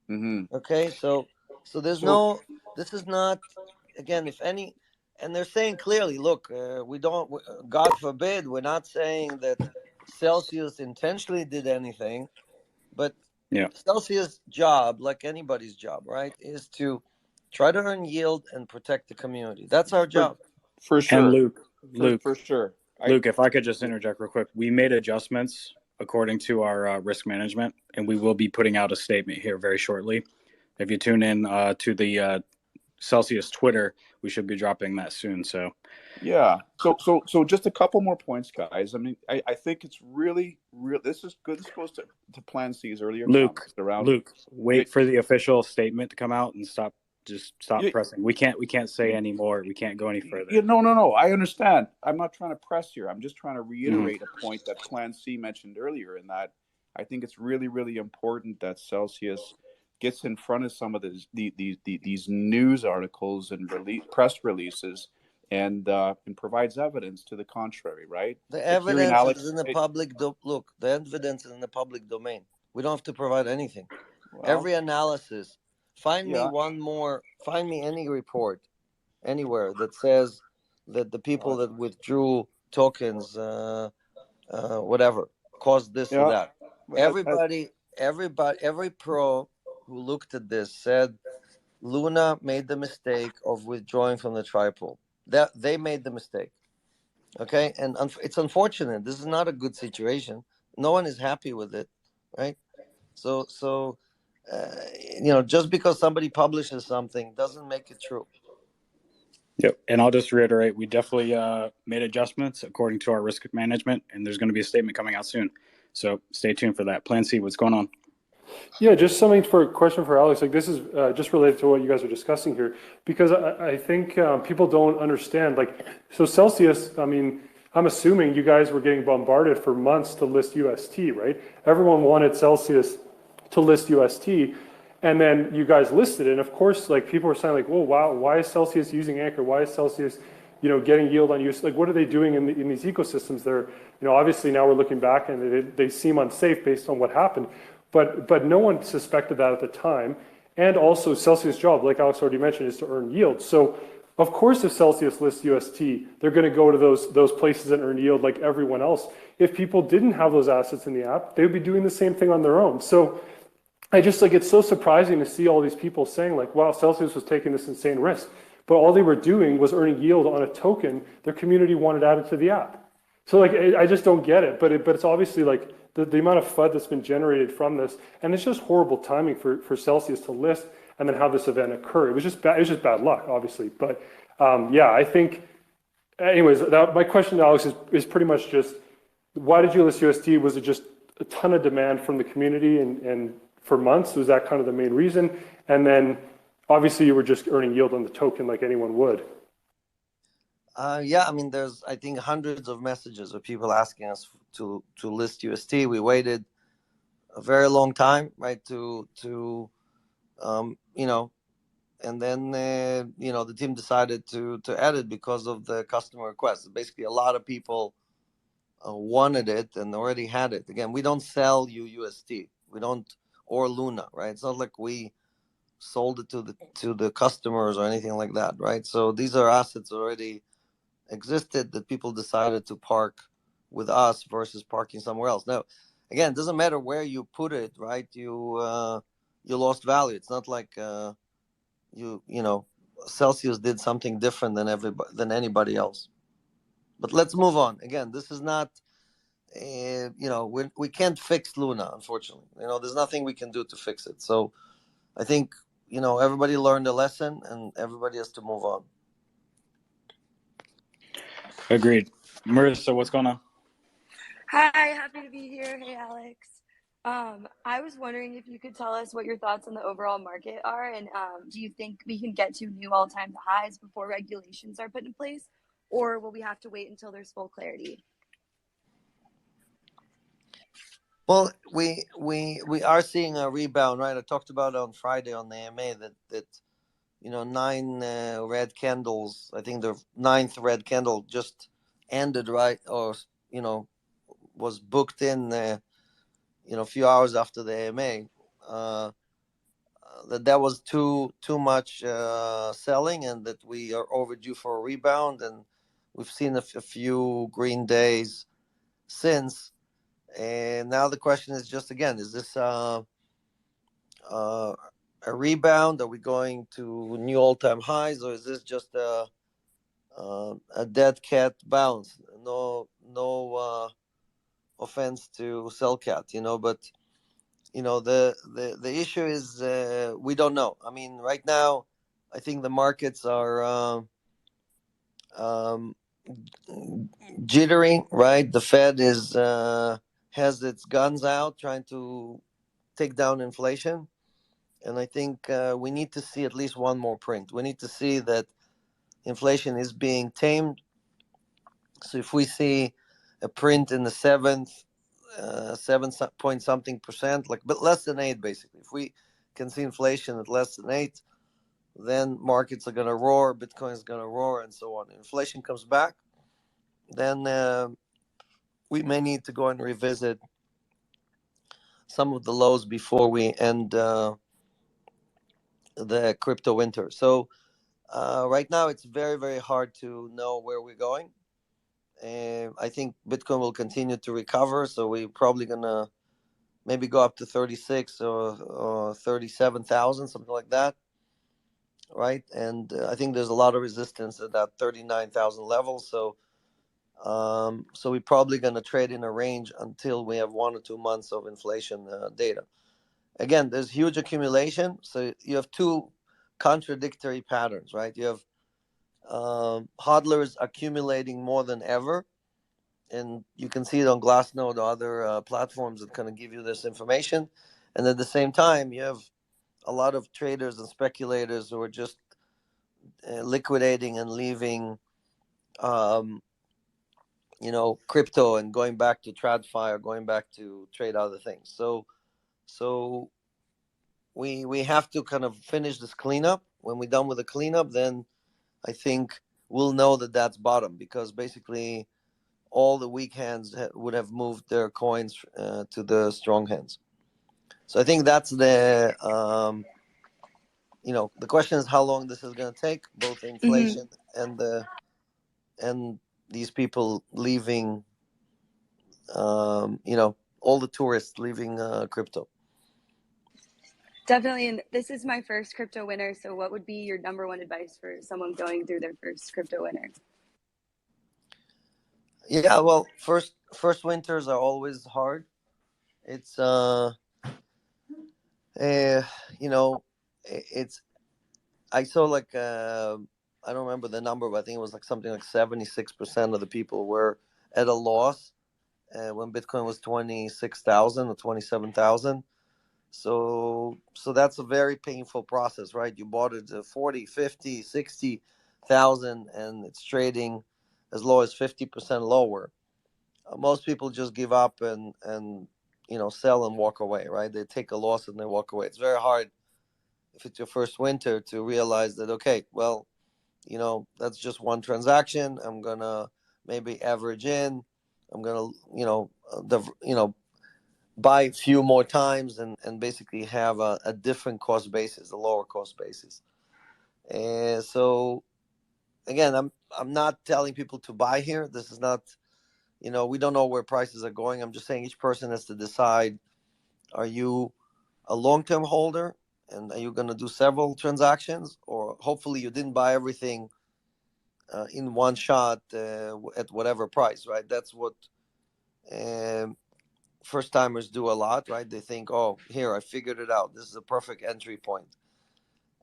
Mm-hmm. Okay, so this is not, again, if any, and they're saying clearly, look, we don't, God forbid, we're not saying that Celsius intentionally did anything, but Celsius' job, like anybody's job, right, is to try to earn yield and protect the community. That's our job. For sure. And Luke, for sure. Luke, if I could just interject real quick, we made adjustments according to our risk management, and we will be putting out a statement here very shortly. If you tune in to the Celsius Twitter, we should be dropping that soon. So, yeah. So just a couple more points, guys. I mean, I think it's really. This is good. This goes to Plan C's earlier comments around. Luke, wait for the official statement to come out and stop pressing. We can't say any more. We can't go any further. Yeah, no. I understand. I'm not trying to press here. I'm just trying to reiterate a point that Plan C mentioned earlier, in that I think it's really, really important that Celsius gets in front of some of these news articles and press releases, and provides evidence to the contrary, right? The evidence is in the public. Look, the evidence is in the public domain. We don't have to provide anything. Every analysis. Find me any report anywhere that says that the people that withdrew tokens, whatever, caused this or that. Every pro who looked at this said Luna made the mistake of withdrawing from the tri-pool. That they made the mistake. Okay, and it's unfortunate. This is not a good situation. No one is happy with it, right? So just because somebody publishes something doesn't make it true. Yep, and I'll just reiterate, we definitely made adjustments according to our risk management, and there's going to be a statement coming out soon. So stay tuned for that. Plan C, what's going on? Yeah, just something for a question for Alex. Like, this is just related to what you guys are discussing here, because I think people don't understand. Like, so Celsius, I mean, I'm assuming you guys were getting bombarded for months to list UST, right? Everyone wanted Celsius to list UST, and then you guys listed it. And of course, like, people were saying, like, "Whoa, wow, why is Celsius using Anchor? Why is Celsius, getting yield on use? Like, what are they doing in these ecosystems? They're, obviously now we're looking back and they seem unsafe based on what happened." But no one suspected that at the time. And also, Celsius' job, like Alex already mentioned, is to earn yield. So, of course, if Celsius lists UST, they're going to go to those places and earn yield like everyone else. If people didn't have those assets in the app, they would be doing the same thing on their own. So, I just, like, it's so surprising to see all these people saying, like, wow, Celsius was taking this insane risk. But all they were doing was earning yield on a token their community wanted added to the app. So, like, I just don't get it. But it's obviously, like, the amount of FUD that's been generated from this, and it's just horrible timing for Celsius to list and then have this event occur. It was just bad luck, obviously. But I think, anyways, my question to Alex is pretty much just, why did you list USD? Was it just a ton of demand from the community and for months? Was that kind of the main reason? And then obviously you were just earning yield on the token like anyone would. Yeah, I mean, there's, I think, hundreds of messages of people asking us to list USD. We waited a very long time, right, to you know, and then you know, the team decided to add it because of the customer requests. Basically, a lot of people wanted it and already had it. Again, we don't sell you USD. We don't, or Luna, right? It's not like we sold it to the customers or anything like that, right? So these are assets already existed that people decided to park with us versus parking somewhere else. Now, again, it doesn't matter where you put it, right? You lost value. It's not like you know, Celsius did something different than anybody else. But let's move on. Again, this is not you know, we can't fix Luna, unfortunately. You know, there's nothing we can do to fix it. So I think, you know, everybody learned a lesson and everybody has to move on. Agreed. Marissa, what's going on? Hi, happy to be here. Hey, Alex. I was wondering if you could tell us what your thoughts on the overall market are, and do you think we can get to new all-time highs before regulations are put in place, or will we have to wait until there's full clarity? Well, we are seeing a rebound, right? I talked about it on Friday on the AMA that you know, 9 red candles. I think the 9th red candle just ended, right, or you know, was booked in you know, a few hours after the AMA. That was too much selling, and that we are overdue for a rebound, and we've seen a few green days since. And now the question is just, again, is this a rebound? Are we going to new all-time highs, or is this just a dead cat bounce? No offense to Cellcat, you know, but you know, the issue is we don't know. I mean, right now, I think the markets are jittery, right? The Fed is has its guns out trying to take down inflation, and I think we need to see at least one more print. We need to see that inflation is being tamed. So if we see a print in the 7 point something percent, like, but less than 8, basically. If we can see inflation at less than 8, then markets are going to roar, Bitcoin is going to roar, and so on. Inflation comes back, then we may need to go and revisit some of the lows before we end the crypto winter. So right now, it's very, very hard to know where we're going. I think Bitcoin will continue to recover, so we're probably going to maybe go up to 36 or 37,000, something like that, right? And I think there's a lot of resistance at that 39,000 level. So so we're probably going to trade in a range until we have 1 or 2 months of inflation data. Again, there's huge accumulation. So you have two contradictory patterns, right? You have hodlers accumulating more than ever. And you can see it on Glassnode or other platforms that kind of give you this information. And at the same time, you have a lot of traders and speculators who are just liquidating and leaving, you know, crypto and going back to TradFi or going back to trade other things. So we have to kind of finish this cleanup. When we're done with the cleanup, then I think we'll know that that's bottom, because basically all the weak hands would have moved their coins to the strong hands. So I think that's the, you know, the question is how long this is going to take, both inflation and these people leaving, you know, all the tourists leaving crypto. Definitely. And this is my first crypto winter. So what would be your number one advice for someone going through their first crypto winter? Yeah, well, first winters are always hard. It's you know, it's, I saw like I don't remember the number, but I think it was like something like 76% of the people were at a loss, when Bitcoin was 26,000 or 27,000. So that's a very painful process, right? You bought it at 40, 50, 60,000, and it's trading as low as 50% lower. Most people just give up and sell and walk away, right? They take a loss and they walk away. It's very hard if it's your first winter to realize that, okay, well, that's just one transaction. I'm gonna maybe average in. I'm gonna buy a few more times and basically have a different cost basis, a lower cost basis. And so again, I'm not telling people to buy here. This is not, we don't know where prices are going. I'm just saying each person has to decide, are you a long-term holder and are you going to do several transactions, or hopefully you didn't buy everything in one shot at whatever price, right? That's what first timers do a lot, right? They think, oh, here, I figured it out. This is a perfect entry point.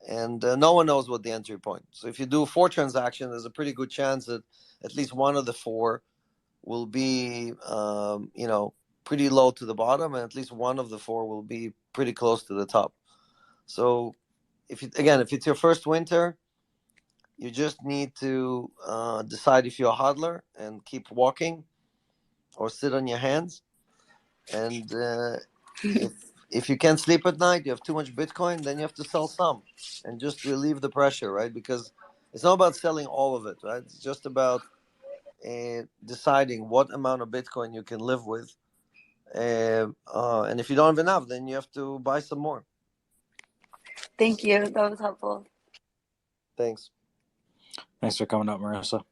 And no one knows what the entry point. So if you do 4 transactions, there's a pretty good chance that at least one of the 4 will be, pretty low to the bottom, and at least one of the 4 will be pretty close to the top. So if it's your first winter, you just need to decide if you're a hodler and keep walking or sit on your hands. And if you can't sleep at night, you have too much Bitcoin, then you have to sell some and just relieve the pressure, right? Because it's not about selling all of it, right? It's just about deciding what amount of Bitcoin you can live with. And if you don't have enough, then you have to buy some more. Thank you. That was helpful. Thanks. Thanks for coming up, Marissa.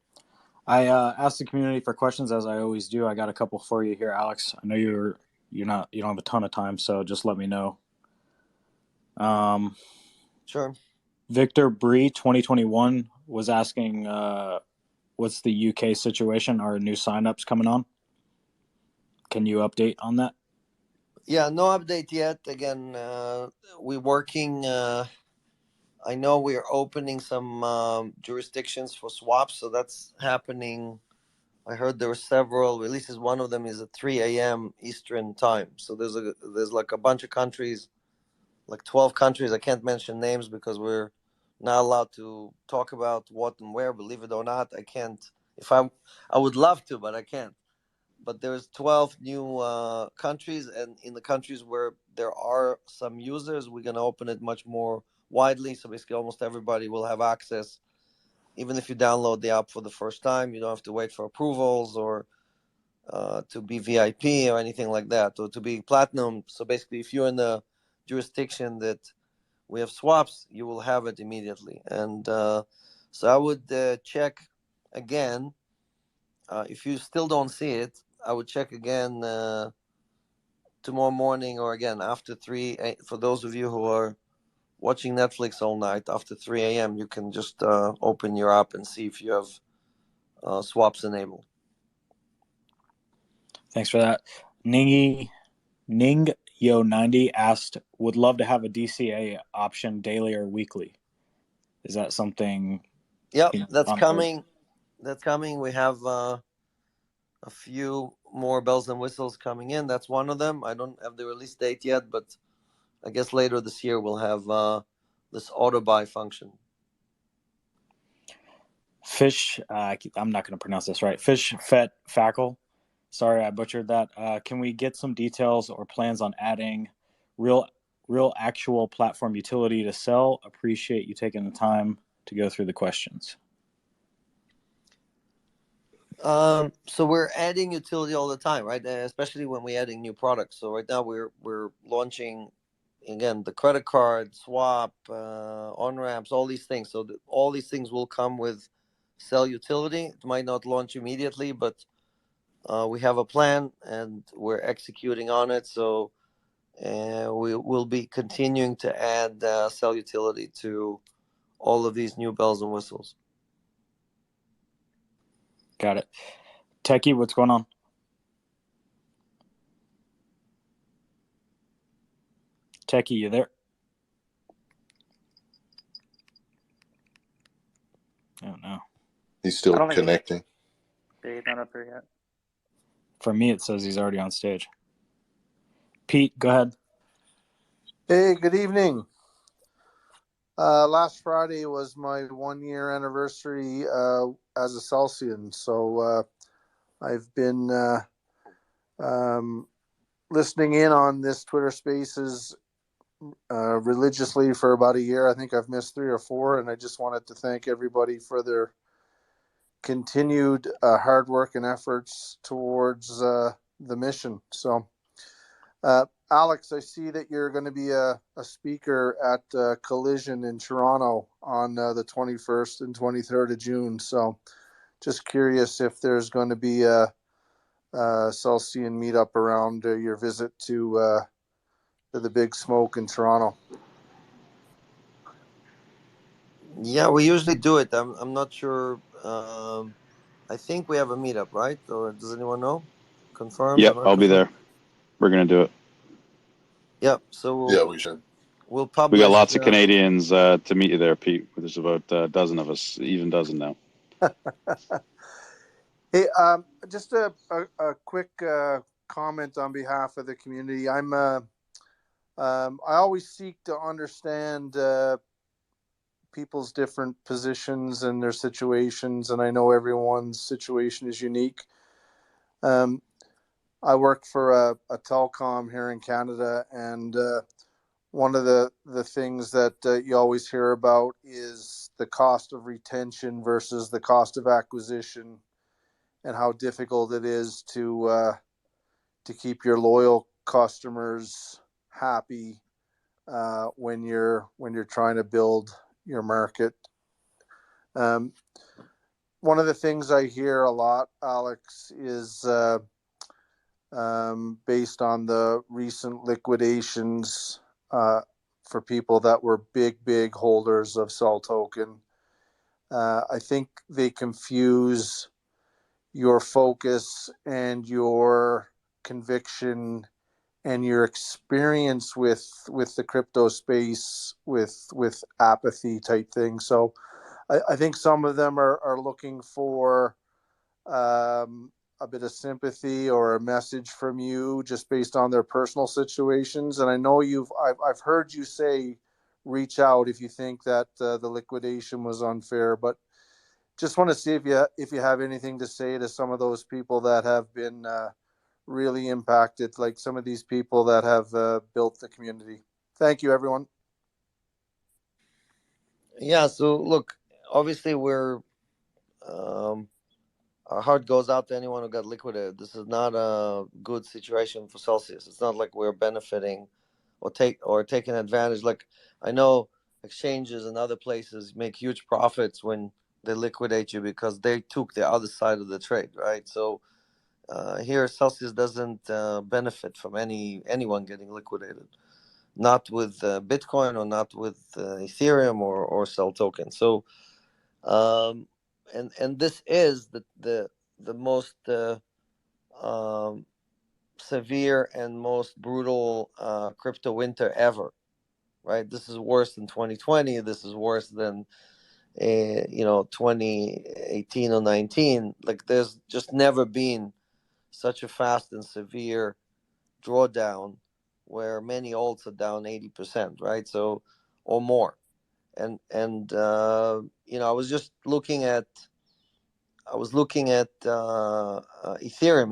I asked the community for questions, as I always do. I got a couple for you here, Alex. I know you don't have a ton of time, so just let me know. Sure. Victor Bree 2021 was asking, what's the UK situation? Are new signups coming on? Can you update on that? Yeah, no update yet. Again, we're working. I know we're opening some jurisdictions for swaps, so that's happening. I heard there were several releases. One of them is at 3 a.m. Eastern time. So there's like a bunch of countries, like 12 countries. I can't mention names because we're not allowed to talk about what and where. Believe it or not, I can't. I would love to, but I can't. But there's 12 new countries, and in the countries where there are some users, we're gonna open it much more widely. So basically, almost everybody will have access. Even if you download the app for the first time, you don't have to wait for approvals or to be VIP or anything like that, or to be platinum. So basically, if you're in the jurisdiction that we have swaps, you will have it immediately. And so I would check again. If you still don't see it, I would check again tomorrow morning, or again after 3. For those of you who are watching Netflix all night, after 3 a.m., you can just open your app and see if you have swaps enabled. Thanks for that. Ning Yo90 asked, would love to have a DCA option daily or weekly. Is that something? Yep, that's coming. That's coming. We have a few more bells and whistles coming in. That's one of them. I don't have the release date yet, but I guess later this year we'll have this auto buy function. Fish, I'm not going to pronounce this right. Fish Fet Fackle. Sorry, I butchered that. Can we get some details or plans on adding real actual platform utility to sell? Appreciate you taking the time to go through the questions. So we're adding utility all the time, right? Especially when we're adding new products. So right now we're launching, again, the credit card, swap, on-ramps, all these things. So all these things will come with sell utility. It might not launch immediately, but we have a plan and we're executing on it. So we will be continuing to add sell utility to all of these new bells and whistles. Got it. Techie, what's going on? Techie, you there? Oh, no. He's still connecting. He's not up there yet. For me, it says he's already on stage. Pete, go ahead. Hey, good evening. Last Friday was my 1-year anniversary as a Celsian, so I've been listening in on this Twitter Spaces religiously for about a year. I think I've missed 3 or 4, and I just wanted to thank everybody for their continued hard work and efforts towards the mission. So, Alex, I see that you're going to be a speaker at Collision in Toronto on the 21st and 23rd of June. So just curious if there's going to be a Celsian meetup around your visit to the Big Smoke in Toronto. Yeah, we usually do it. I'm not sure. I think we have a meetup, right? Or does anyone know? Confirmed or Yep, not I'll be confirmed? there. We're going to do it. Yep. So Yeah, we should. we'll We got publish. lots of Canadians to meet you there, Pete. There's about a dozen of us, even dozen now. Hey, just a quick comment on behalf of the community. I always seek to understand people's different positions and their situations, and I know everyone's situation is unique. I work for a telecom here in Canada, and one of the things that you always hear about is the cost of retention versus the cost of acquisition, and how difficult it is to keep your loyal customers happy when you're trying to build your market. One of the things I hear a lot, Alex, is based on the recent liquidations for people that were big holders of Sol Token. I think they confuse your focus and your conviction and your experience with the crypto space with apathy type thing. So I think some of them are looking for a bit of sympathy or a message from you just based on their personal situations. And I know I've heard you say reach out if you think that the liquidation was unfair, but just want to see if you have anything to say to some of those people that have been really impacted, like some of these people that have built the community. Thank you, everyone. Yeah. So look, obviously our heart goes out to anyone who got liquidated. This is not a good situation for Celsius. It's not like we're benefiting or taking advantage. Like, I know exchanges and other places make huge profits when they liquidate you because they took the other side of the trade, right? So here Celsius doesn't benefit from anyone getting liquidated, not with Bitcoin or not with Ethereum or Cell token. So and this is the most severe and most brutal crypto winter ever, right? This is worse than 2020. This is worse than 2018 or 19. Like, there's just never been such a fast and severe drawdown where many alts are down 80%, right? So, or more. And I was just looking at Ethereum.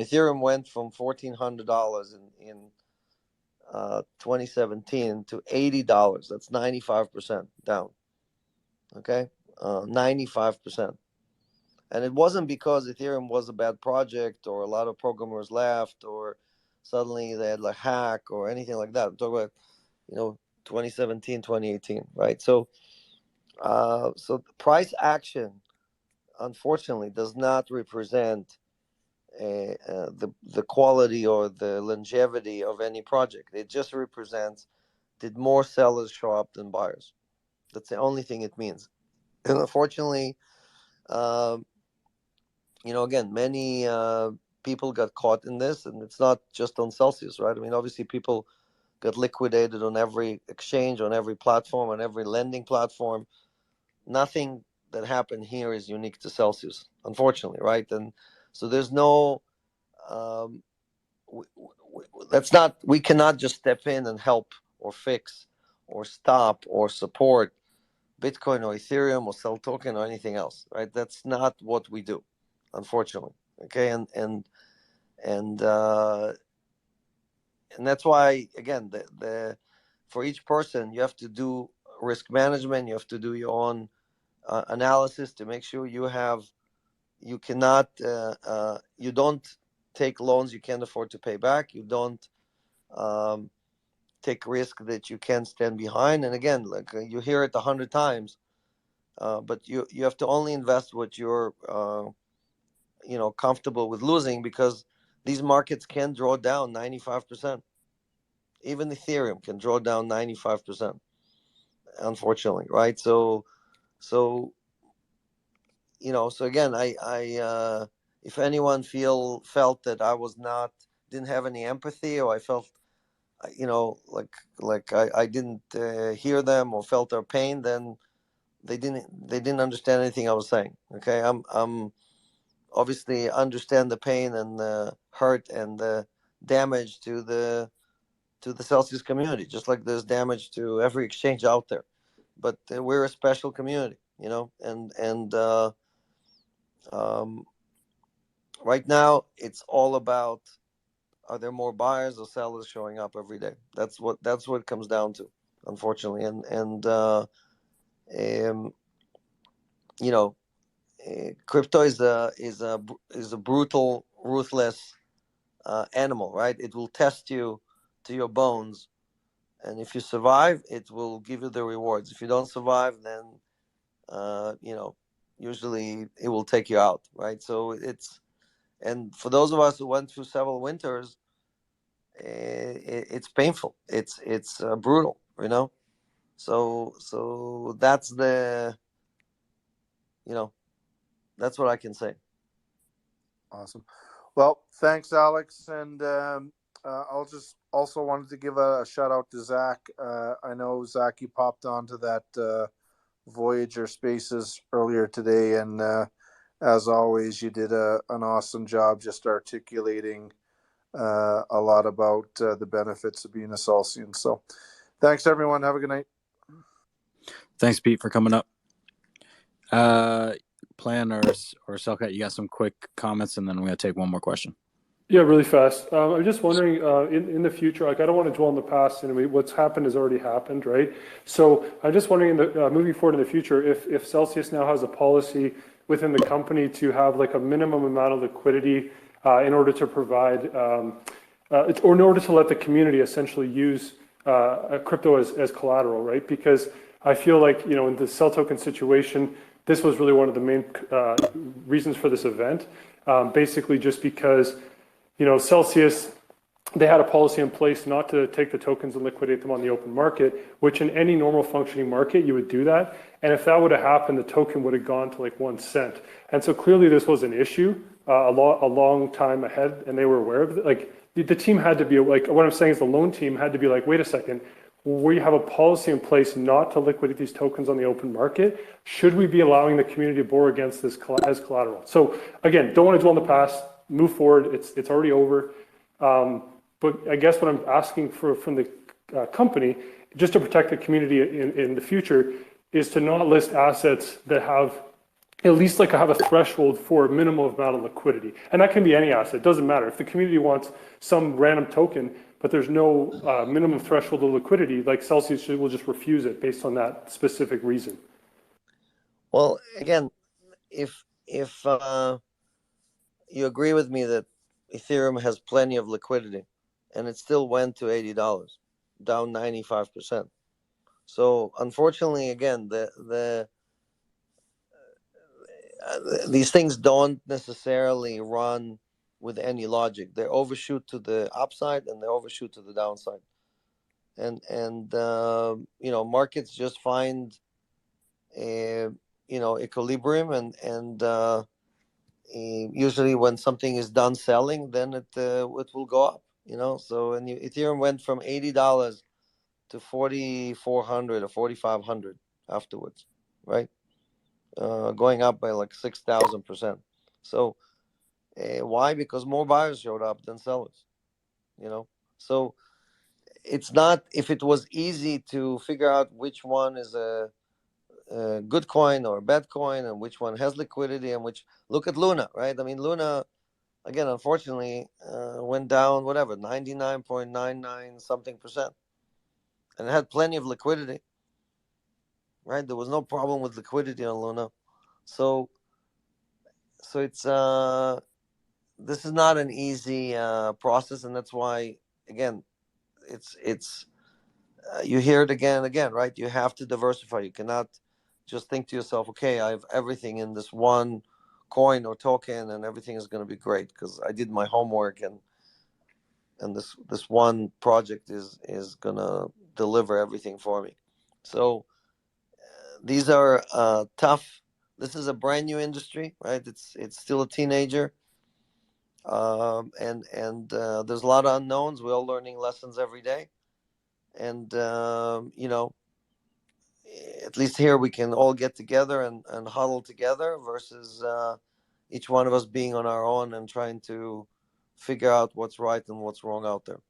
Ethereum went from $1,400 in 2017 to $80. That's 95% down. Okay, 95%. And it wasn't because Ethereum was a bad project or a lot of programmers left or suddenly they had a hack or anything like that. I'm talking about 2017, 2018, right? So so the price action, unfortunately, does not represent the quality or the longevity of any project. It just represents, did more sellers show up than buyers? That's the only thing it means. And unfortunately, again, many people got caught in this, and it's not just on Celsius, right? I mean, obviously, people got liquidated on every exchange, on every platform, on every lending platform. Nothing that happened here is unique to Celsius, unfortunately, right? And so there's no we cannot just step in and help or fix or stop or support Bitcoin or Ethereum or sell token or anything else, right? That's not what we do, unfortunately. Okay, and that's why, again, the for each person you have to do risk management. You have to do your own analysis to make sure you cannot you don't take loans you can't afford to pay back. You don't take risk that you can't stand behind. And again, like you hear it 100 times, but you have to only invest what you're comfortable with losing, because these markets can draw down 95%. Even Ethereum can draw down 95%, unfortunately, right? So so again, I if anyone felt that I didn't have any empathy, or I felt like I didn't hear them or felt their pain, then they didn't understand anything I was saying. Okay, I'm obviously understand the pain and the hurt and the damage to the Celsius community, just like there's damage to every exchange out there. But we're a special community, and right now it's all about, are there more buyers or sellers showing up every day? That's what it comes down to, unfortunately. Crypto is a brutal, ruthless animal, right? It will test you to your bones, and if you survive, it will give you the rewards. If you don't survive, then usually it will take you out, right? So and for those of us who went through several winters, it's painful. It's brutal, So that's that's what I can say. Awesome. Well, thanks, Alex. And I'll just also wanted to give a shout out to Zach. I know, Zach, you popped onto that Voyager Spaces earlier today, and as always, you did an awesome job just articulating a lot about the benefits of being a Celsian. So thanks, everyone. Have a good night. Thanks, Pete, for coming up. Plan or Selkat, you got some quick comments, and then we're going to take one more question. Yeah, really fast. I'm just wondering, in the future, like I don't want to dwell on the past, and what's happened has already happened, right? So I'm just wondering, moving forward in the future, if Celsius now has a policy within the company to have like a minimum amount of liquidity in order to provide, or in order to let the community essentially use crypto as collateral, right? Because I feel like, in the cell token situation, this was really one of the main reasons for this event. Basically just because, Celsius, they had a policy in place not to take the tokens and liquidate them on the open market, which in any normal functioning market, you would do that. And if that would have happened, the token would have gone to like 1 cent. And so clearly this was an issue a long time ahead, and they were aware of it. Like the team had to be like, what I'm saying is the loan team had to be like, wait a second, we have a policy in place not to liquidate these tokens on the open market. Should we be allowing the community to borrow against this as collateral? So again, don't want to dwell on the past, move forward. It's already over. But I guess what I'm asking from the company, just to protect the community in the future, is to not list assets that have at least have a threshold for a minimum amount of liquidity. And that can be any asset, it doesn't matter. If the community wants some random token, but there's no minimum threshold of liquidity, like Celsius will just refuse it based on that specific reason. Well, again, if you agree with me that Ethereum has plenty of liquidity, and it still went to $80, down 95%. So unfortunately, again, these things don't necessarily run with any logic. They overshoot to the upside and they overshoot to the downside. And markets just find equilibrium, and usually when something is done selling, then it will go up. So and Ethereum went from $80 to 4,400 or 4,500 afterwards, right? Going up by like 6,000%. So Why? Because more buyers showed up than sellers. So it's not, if it was easy to figure out which one is a good coin or a bad coin and which one has liquidity and which, look at Luna, right? I mean, Luna, again, unfortunately, went down, 99.99 something percent, and it had plenty of liquidity, right? There was no problem with liquidity on Luna. So it's this is not an easy process, and that's why, again, it's you hear it again and again, right? You have to diversify. You cannot just think to yourself, okay, I have everything in this one coin or token and everything is going to be great because I did my homework, and this one project is going to deliver everything for me. So these are tough. This is a brand new industry, right? It's still a teenager. And there's a lot of unknowns. We're all learning lessons every day. And, at least here we can all get together and huddle together versus each one of us being on our own and trying to figure out what's right and what's wrong out there.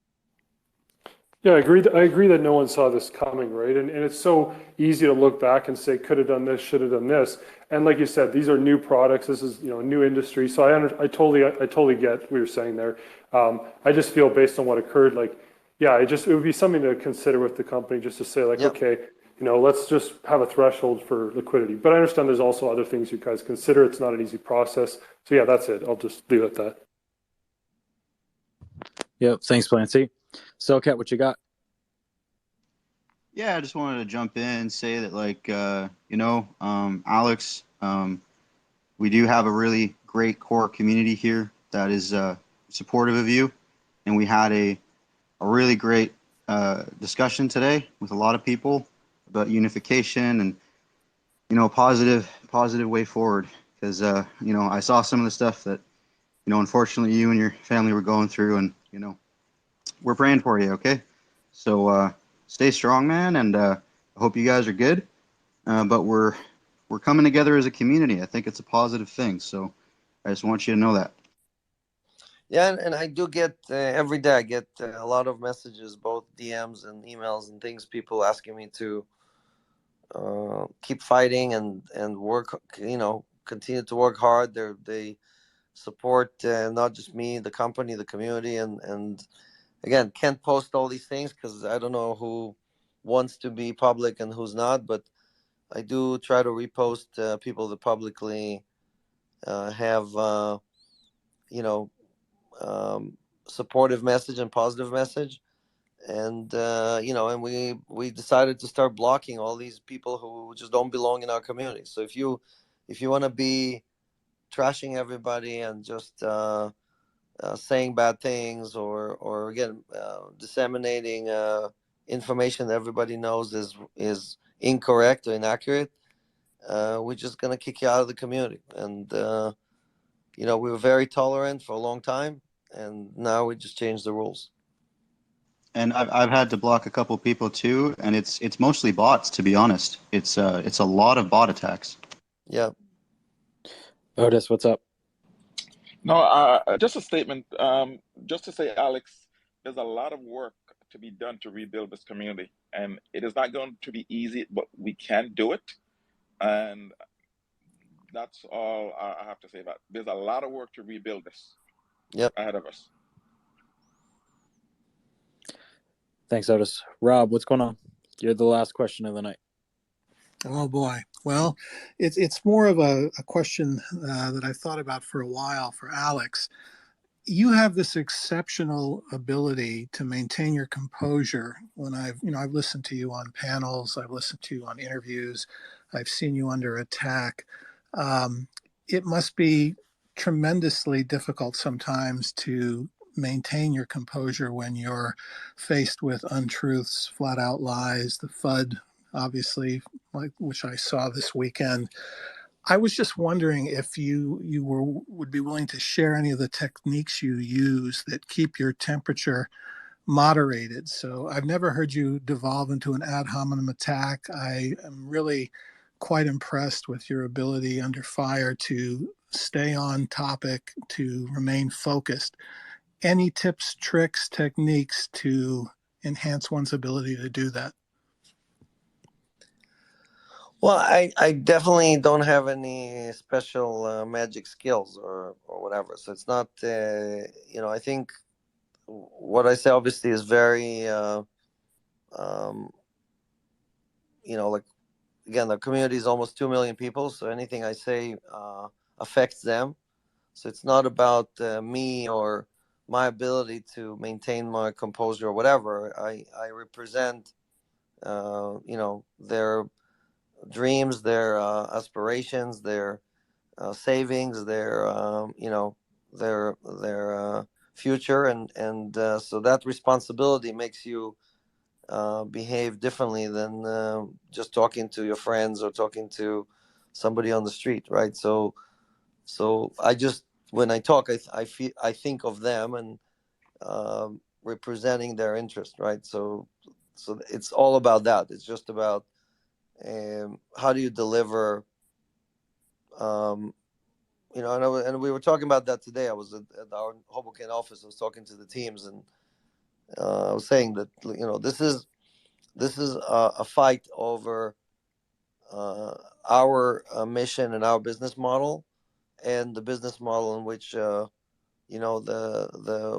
Yeah, I agree that no one saw this coming, right? And it's so easy to look back and say, could have done this, should have done this. And like you said, these are new products. This is, a new industry. So I totally get what you're saying there. I just feel based on what occurred, it would be something to consider with the company just to say okay, let's just have a threshold for liquidity. But I understand there's also other things you guys consider. It's not an easy process. So yeah, that's it. I'll just leave it at that. Yep. Thanks, Clancy. So, Kat, what you got? Yeah, I just wanted to jump in and say that, Alex, we do have a really great core community here that is supportive of you, and we had a really great discussion today with a lot of people about unification and positive way forward. Because I saw some of the stuff that unfortunately you and your family were going through, and we're praying for you. Okay, so stay strong, man, and I hope you guys are good. But we're coming together as a community. I think it's a positive thing. So I just want you to know that. Yeah, and I do get every day. I get a lot of messages, both DMs and emails and things. People asking me to keep fighting and work. Continue to work hard. They support not just me, the company, the community, and again, can't post all these things because I don't know who wants to be public and who's not. But I do try to repost people that publicly have supportive message and positive message, and and we decided to start blocking all these people who just don't belong in our community. So if you want to be trashing everybody and just saying bad things or again disseminating information that everybody knows is incorrect or inaccurate, we're just gonna kick you out of the community. And we were very tolerant for a long time, and now we just changed the rules. And I've had to block a couple people too, and it's mostly bots, to be honest. It's a lot of bot attacks. Yeah. Otis, what's up? No, just a statement. Just to say, Alex, there's a lot of work to be done to rebuild this community, and it is not going to be easy, but we can do it. And that's all I have to say about it. There's a lot of work to rebuild this ahead of us. Thanks, Otis. Rob, what's going on? You're the last question of the night. Oh boy. Well, it's more of a question that I've thought about for a while for Alex. You have this exceptional ability to maintain your composure. When I've listened to you on panels, I've listened to you on interviews, I've seen you under attack. It must be tremendously difficult sometimes to maintain your composure when you're faced with untruths, flat out lies, the FUD, obviously, which I saw this weekend. I was just wondering if you would be willing to share any of the techniques you use that keep your temperature moderated. So I've never heard you devolve into an ad hominem attack. I am really quite impressed with your ability under fire to stay on topic, to remain focused. Any tips, tricks, techniques to enhance one's ability to do that? Well, I definitely don't have any special magic skills or whatever. So it's not, I think what I say obviously is very, like, again, the community is almost 2 million people. So anything I say affects them. So it's not about me or my ability to maintain my composure or whatever. I represent, their dreams, their aspirations, their savings, their future, and so that responsibility makes you behave differently than just talking to your friends or talking to somebody on the street, right? So I just, when I talk, I think of them and representing their interest, right? So it's all about that. It's just about how do you deliver. And we were talking about that today. I was at our Hoboken office. I was talking to the teams, and I was saying that this is a fight over our mission and our business model, and the business model in which the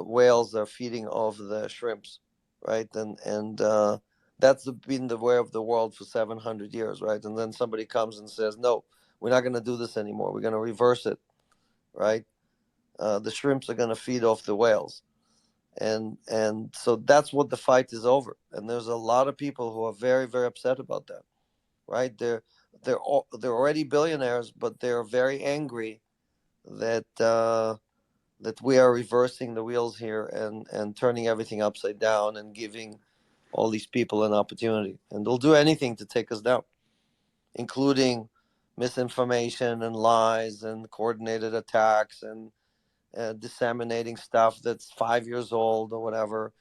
whales are feeding off the shrimps, right? And that's been the way of the world for 700 years, right? And then somebody comes and says, no, we're not going to do this anymore. We're going to reverse it, right? The shrimps are going to feed off the whales, and so that's what the fight is over. And there's a lot of people who are very, very upset about that, right? They're already billionaires, but they're very angry that that we are reversing the wheels here and turning everything upside down and giving all these people an opportunity. And they'll do anything to take us down, including misinformation and lies and coordinated attacks and disseminating stuff that's 5 years old or whatever,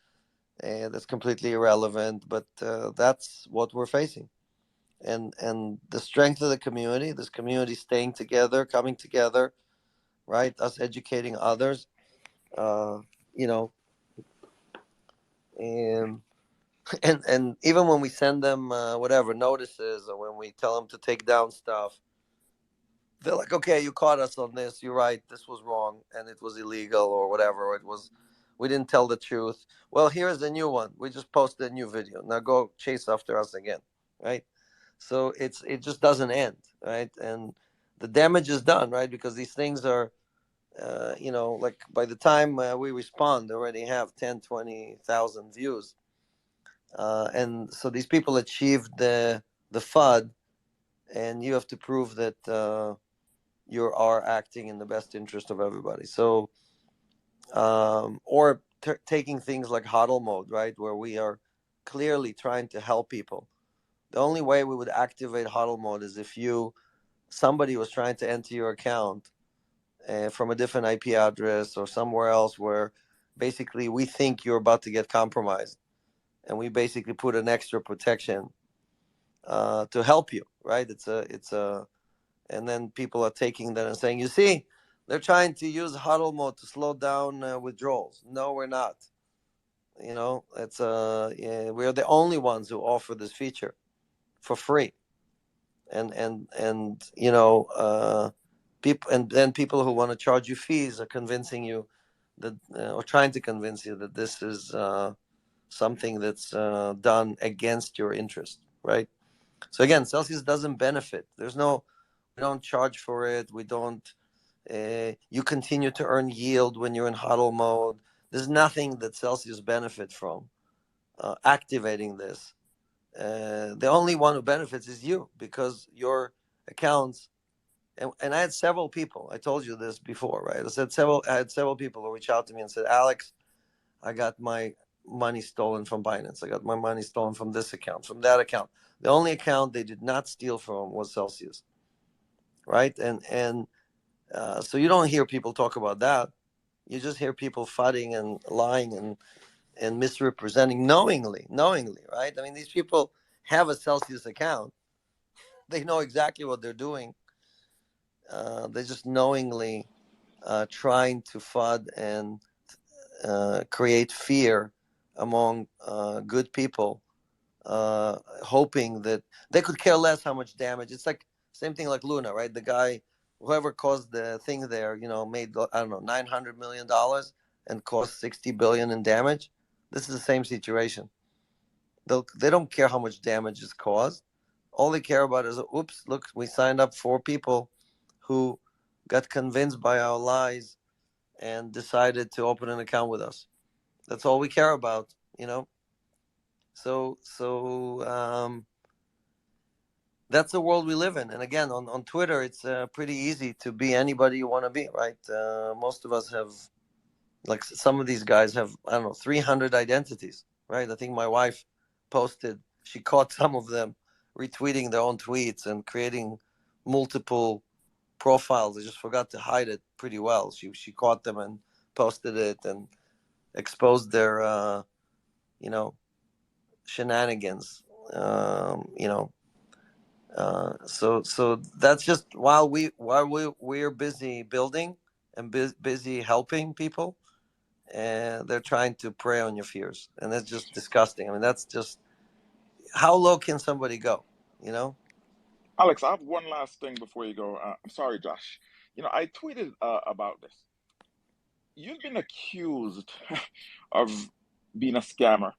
and that's completely irrelevant. But that's what we're facing. And the strength of the community, this community staying together, coming together, right? Us educating others, uh, you know, and and even when we send them whatever notices, or when we tell them to take down stuff, they're like, okay, you caught us on this, you're right, this was wrong and it was illegal or whatever, or it was, we didn't tell the truth. Well, here's a new one, we just posted a new video, now go chase after us again, right? So it just doesn't end, right? And the damage is done, right? Because these things are like by the time we respond, they already have 10-20,000 views, and so these people achieved the FUD, and you have to prove that you are acting in the best interest of everybody. So or taking things like huddle mode, right, where we are clearly trying to help people. The only way we would activate huddle mode is if somebody was trying to enter your account from a different IP address or somewhere else, where basically we think you're about to get compromised, and we basically put an extra protection to help you, right? And then people are taking that and saying, you see, they're trying to use huddle mode to slow down withdrawals. No, we're not. We're the only ones who offer this feature for free. And people, and then people who want to charge you fees are convincing you that, or trying to convince you that this is something that's done against your interest, right? So again, Celsius doesn't benefit. We don't charge for it. We don't. You continue to earn yield when you're in huddle mode. There's nothing that Celsius benefits from activating this. The only one who benefits is you, because your accounts. And I had several people. I told you this before, right? I had several people who reached out to me and said, Alex, I got my money stolen from Binance. I got my money stolen from this account, from that account. The only account they did not steal from was Celsius, right? And so you don't hear people talk about that. You just hear people fighting and lying and misrepresenting knowingly, right? I mean, these people have a Celsius account. They know exactly what they're doing. they're just knowingly trying to FUD and create fear among good people, hoping that they could care less how much damage. It's like same thing like Luna, right? The guy, whoever caused the thing there, made, I don't know, $900 million and caused 60 billion in damage. This is the same situation. They don't care how much damage is caused. All they care about is, oops, look, we signed up 4 people who got convinced by our lies and decided to open an account with us. That's all we care about, So that's the world we live in. And again, on Twitter, it's pretty easy to be anybody you want to be, right? Most of us have, like some of these guys have, I don't know, 300 identities, right? I think my wife posted, she caught some of them retweeting their own tweets and creating multiple profiles. They just forgot to hide it pretty well. She caught them and posted it and exposed their, shenanigans, so that's just while we're busy building and busy helping people, and they're trying to prey on your fears, and that's just disgusting. I mean, that's just, how low can somebody go? Alex, I have one last thing before you go. I'm sorry, Josh. I tweeted about this. You've been accused of being a scammer,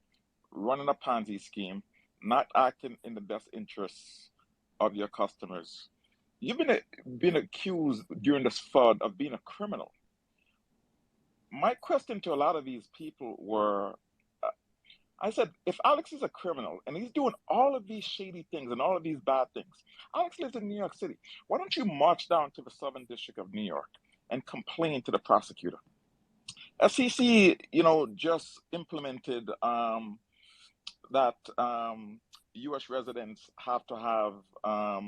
running a Ponzi scheme, not acting in the best interests of your customers. You've been accused during this FUD of being a criminal. My question to a lot of these people were, I said, if Alex is a criminal and he's doing all of these shady things and all of these bad things, Alex lives in New York City. Why don't you march down to the Southern District of New York and complain to the prosecutor? SEC, just implemented that U.S. residents have to have, I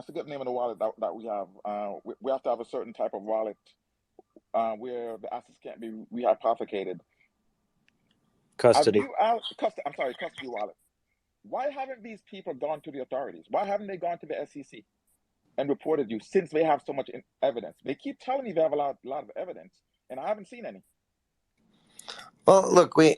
forget the name of the wallet that we have. We have to have a certain type of wallet where the assets can't be rehypothecated. Custody. Custody wallet. Why haven't these people gone to the authorities? Why haven't they gone to the SEC and reported you, since they have so much evidence? They keep telling me they have a lot of evidence, and I haven't seen any. Well, look, we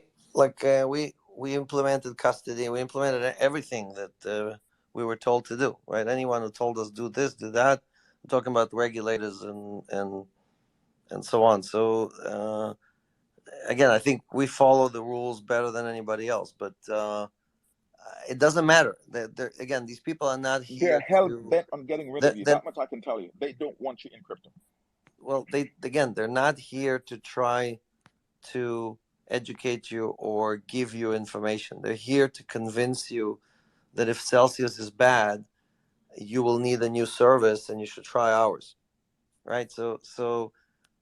implemented custody. We implemented everything that we were told to do, right? Anyone who told us do this, do that. I'm talking about regulators and so on. So again, I think we follow the rules better than anybody else, but it doesn't matter. Again, these people are not here. They're hell bent on getting rid of you. That much I can tell you. They don't want you in crypto. Well, they're not here to try to educate you or give you information. They're here to convince you that if Celsius is bad, you will need a new service and you should try ours, right? So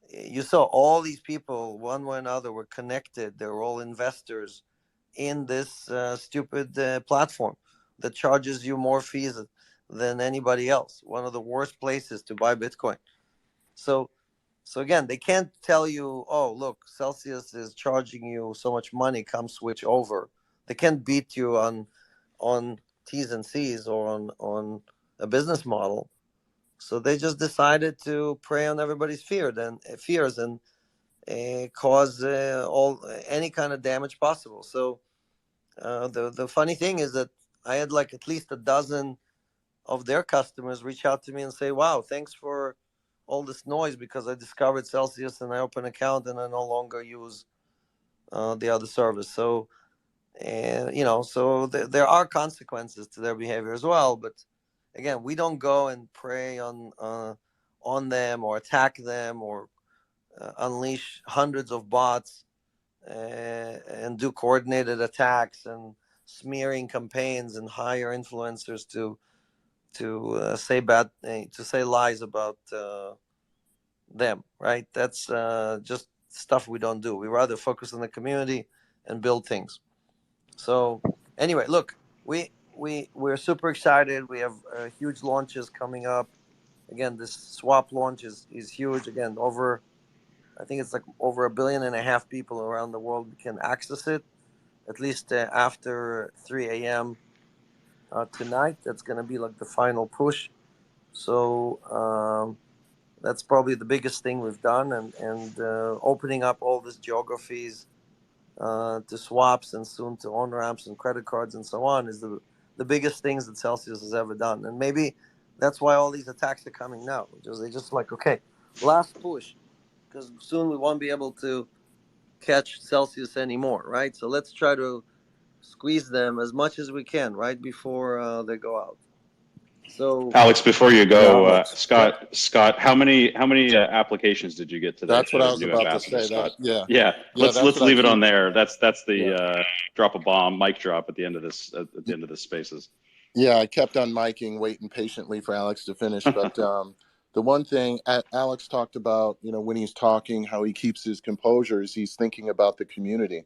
you saw all these people, one way or another, were connected. They were all investors in this stupid platform that charges you more fees than anybody else. One of the worst places to buy Bitcoin. So again, they can't tell you, oh, look, Celsius is charging you so much money, come switch over. They can't beat you on T's and C's or on a business model. So they just decided to prey on everybody's fears and cause any kind of damage possible. So the funny thing is that I had like at least a dozen of their customers reach out to me and say, wow, thanks for all this noise, because I discovered Celsius and I opened an account and I no longer use the other service. So, there are consequences to their behavior as well. But again, we don't go and prey on them or attack them or unleash hundreds of bots and do coordinated attacks and smearing campaigns and hire influencers to say lies about them, right? That's just stuff we don't do. We rather focus on the community and build things. So anyway, look, we're super excited. We have huge launches coming up. Again, this swap launch is huge. Again, I think it's like over 1.5 billion people around the world can access it, at least after 3 a.m. Tonight. That's going to be like the final push. So that's probably the biggest thing we've done, and opening up all these geographies to swaps and soon to on ramps and credit cards and so on is the biggest things that Celsius has ever done. And maybe that's why all these attacks are coming now, because they just like, okay, last push, because soon we won't be able to catch Celsius anymore, right? So let's try to squeeze them as much as we can right before they go out. So, Alex, before you go, Alex, Scott, how many applications did you get today that's what I to was new about to ambassador, say. Scott? That yeah, Yeah, yeah, that's let's what I leave it keep. on there. That's Yeah. the drop a bomb, mic drop at the end of this spaces. Yeah, I kept on miking, waiting patiently for Alex to finish. But the one thing Alex talked about, when he's talking, how he keeps his composure is he's thinking about the community.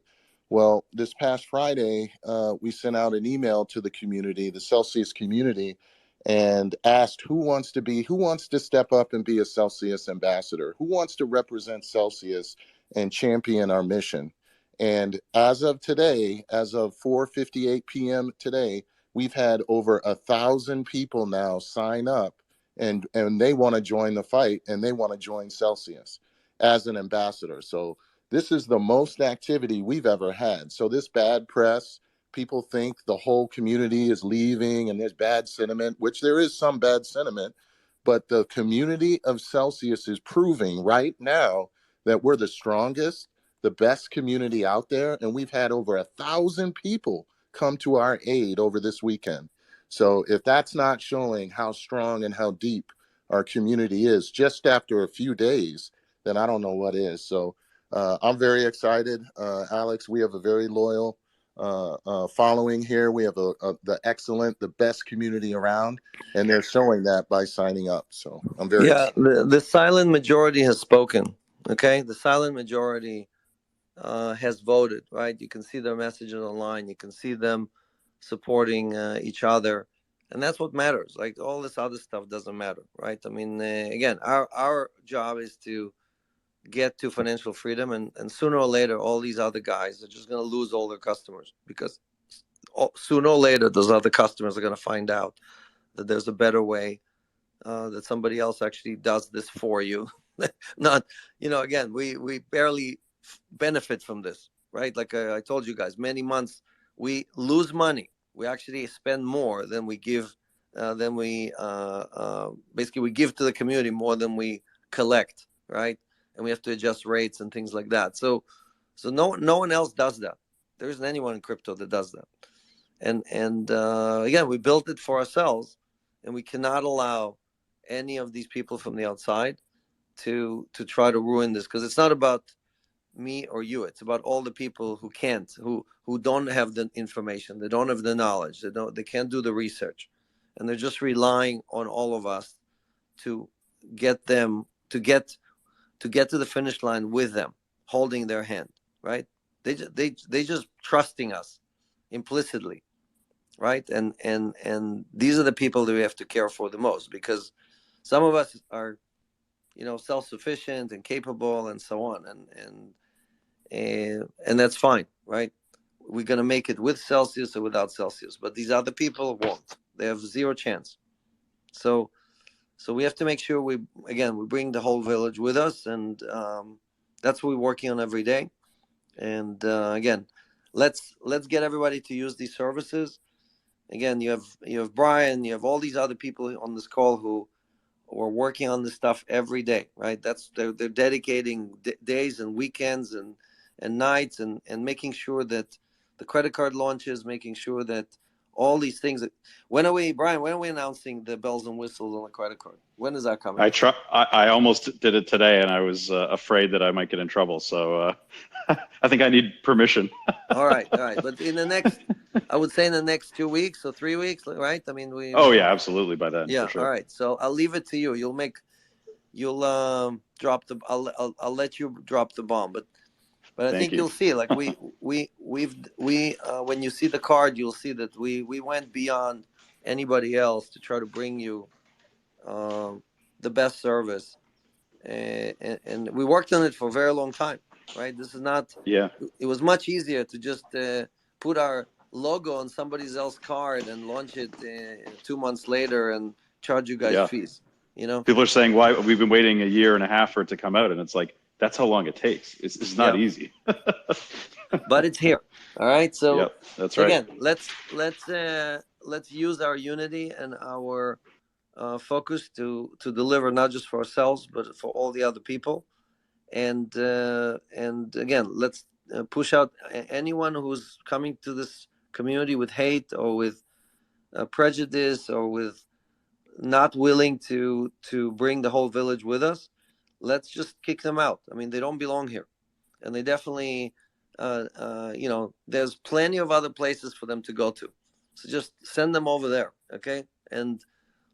Well, this past Friday, we sent out an email to the community, the Celsius community, and asked who wants to step up and be a Celsius ambassador, who wants to represent Celsius and champion our mission. And as of today, as of 4:58 p.m. today, we've had over 1,000 people now sign up, and they want to join the fight, and they want to join Celsius as an ambassador. So this is the most activity we've ever had. So this bad press, people think the whole community is leaving and there's bad sentiment, which there is some bad sentiment, but the community of Celsius is proving right now that we're the strongest, the best community out there, and we've had over 1,000 people come to our aid over this weekend. So if that's not showing how strong and how deep our community is just after a few days, then I don't know what is. So I'm very excited. Alex, we have a very loyal following here. We have the best community around, and they're showing that by signing up. So I'm very yeah, excited. the silent majority has spoken. Okay, the silent majority has voted, right? You can see their messages online. You can see them supporting each other, and that's what matters. Like all this other stuff doesn't matter, right? I mean, again, our job is to get to financial freedom, and sooner or later, all these other guys are just going to lose all their customers, because sooner or later, those other customers are going to find out that there's a better way, that somebody else actually does this for you. Not, again, we barely benefit from this, right? Like I told you guys, many months we lose money. We actually spend more than we give, basically we give to the community more than we collect, right? And we have to adjust rates and things like that. So no one else does that. There isn't anyone in crypto that does that. And again, we built it for ourselves, and we cannot allow any of these people from the outside to try to ruin this, because it's not about me or you. It's about all the people who can't, who don't have the information, they don't have the knowledge, they can't do the research, and they're just relying on all of us to get them to get to the finish line with them, holding their hand, right? They just trusting us implicitly, right? And these are the people that we have to care for the most, because some of us are, self-sufficient and capable and so on, and that's fine, right? We're going to make it with Celsius or without Celsius, but these other people won't. They have zero chance. So we have to make sure we bring the whole village with us, and that's what we're working on every day. And again, let's get everybody to use these services. Again, you have Brian, you have all these other people on this call who are working on this stuff every day, right? They're dedicating days and weekends and nights, and making sure that the credit card launches, making sure that all these things. When are we announcing the bells and whistles on the credit card? When is that coming? I almost did it today, and I was afraid that I might get in trouble. So I think I need permission. All right. But in the next, I would say in the next 2 weeks or 3 weeks, right? I mean, Oh yeah, absolutely. By then, yeah. for sure. All right. So I'll leave it to you. You'll drop the. I'll let you drop the bomb, but I think you'll see, like we've when you see the card, you'll see that we went beyond anybody else to try to bring you the best service, and we worked on it for a very long time, right? This is not. Yeah. It was much easier to just put our logo on somebody else's card and launch it 2 months later and charge you guys fees. You know, people are saying why we've been waiting a year and a half for it to come out, and it's like that's how long it takes. It's not easy. But it's here. All right. So that's right. Again, let's use our unity and our focus to deliver not just for ourselves but for all the other people. And again, let's push out anyone who's coming to this community with hate or with prejudice or with not willing to bring the whole village with us. Let's just kick them out. I mean, they don't belong here, and they definitely, there's plenty of other places for them to go to. So just send them over there, okay? And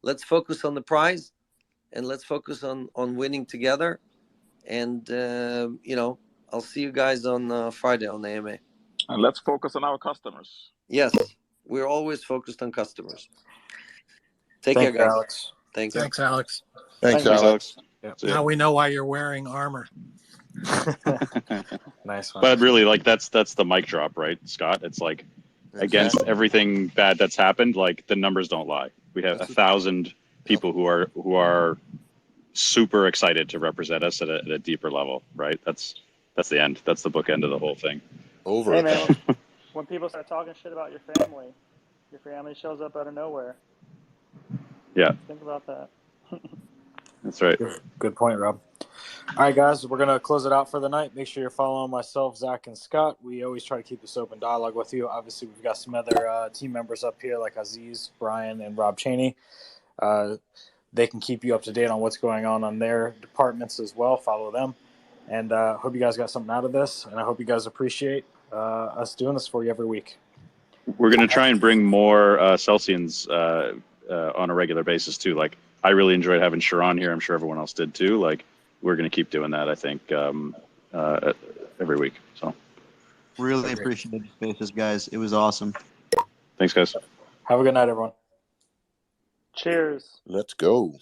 let's focus on the prize, and let's focus on winning together. And I'll see you guys on Friday on the AMA. And let's focus on our customers. Yes, we're always focused on customers. Take care, guys. Alex. Thank you. Thanks, Alex. Thanks, Alex. Yep. Now we know why you're wearing armor. Nice one. But really, like that's the mic drop, right, Scott? It's like against everything bad that's happened, like the numbers don't lie. We have 1,000 people who are super excited to represent us at a deeper level, right? That's the end. That's the bookend of the whole thing. Over. Hey man, when people start talking shit about your family shows up out of nowhere. Yeah. Think about that. That's right. Good point, Rob. All right, guys, we're going to close it out for the night. Make sure you're following myself, Zach, and Scott. We always try to keep this open dialogue with you. Obviously, we've got some other team members up here like Aziz, Brian, and Rob Cheney. They can keep you up to date on what's going on their departments as well. Follow them. And hope you guys got something out of this, and I hope you guys appreciate us doing this for you every week. We're going to try and bring more Celsians on a regular basis, too. Like, I really enjoyed having Sharon here. I'm sure everyone else did, too. Like, we're going to keep doing that, I think, every week. So really appreciate the spaces, guys. It was awesome. Thanks, guys. Have a good night, everyone. Cheers. Let's go.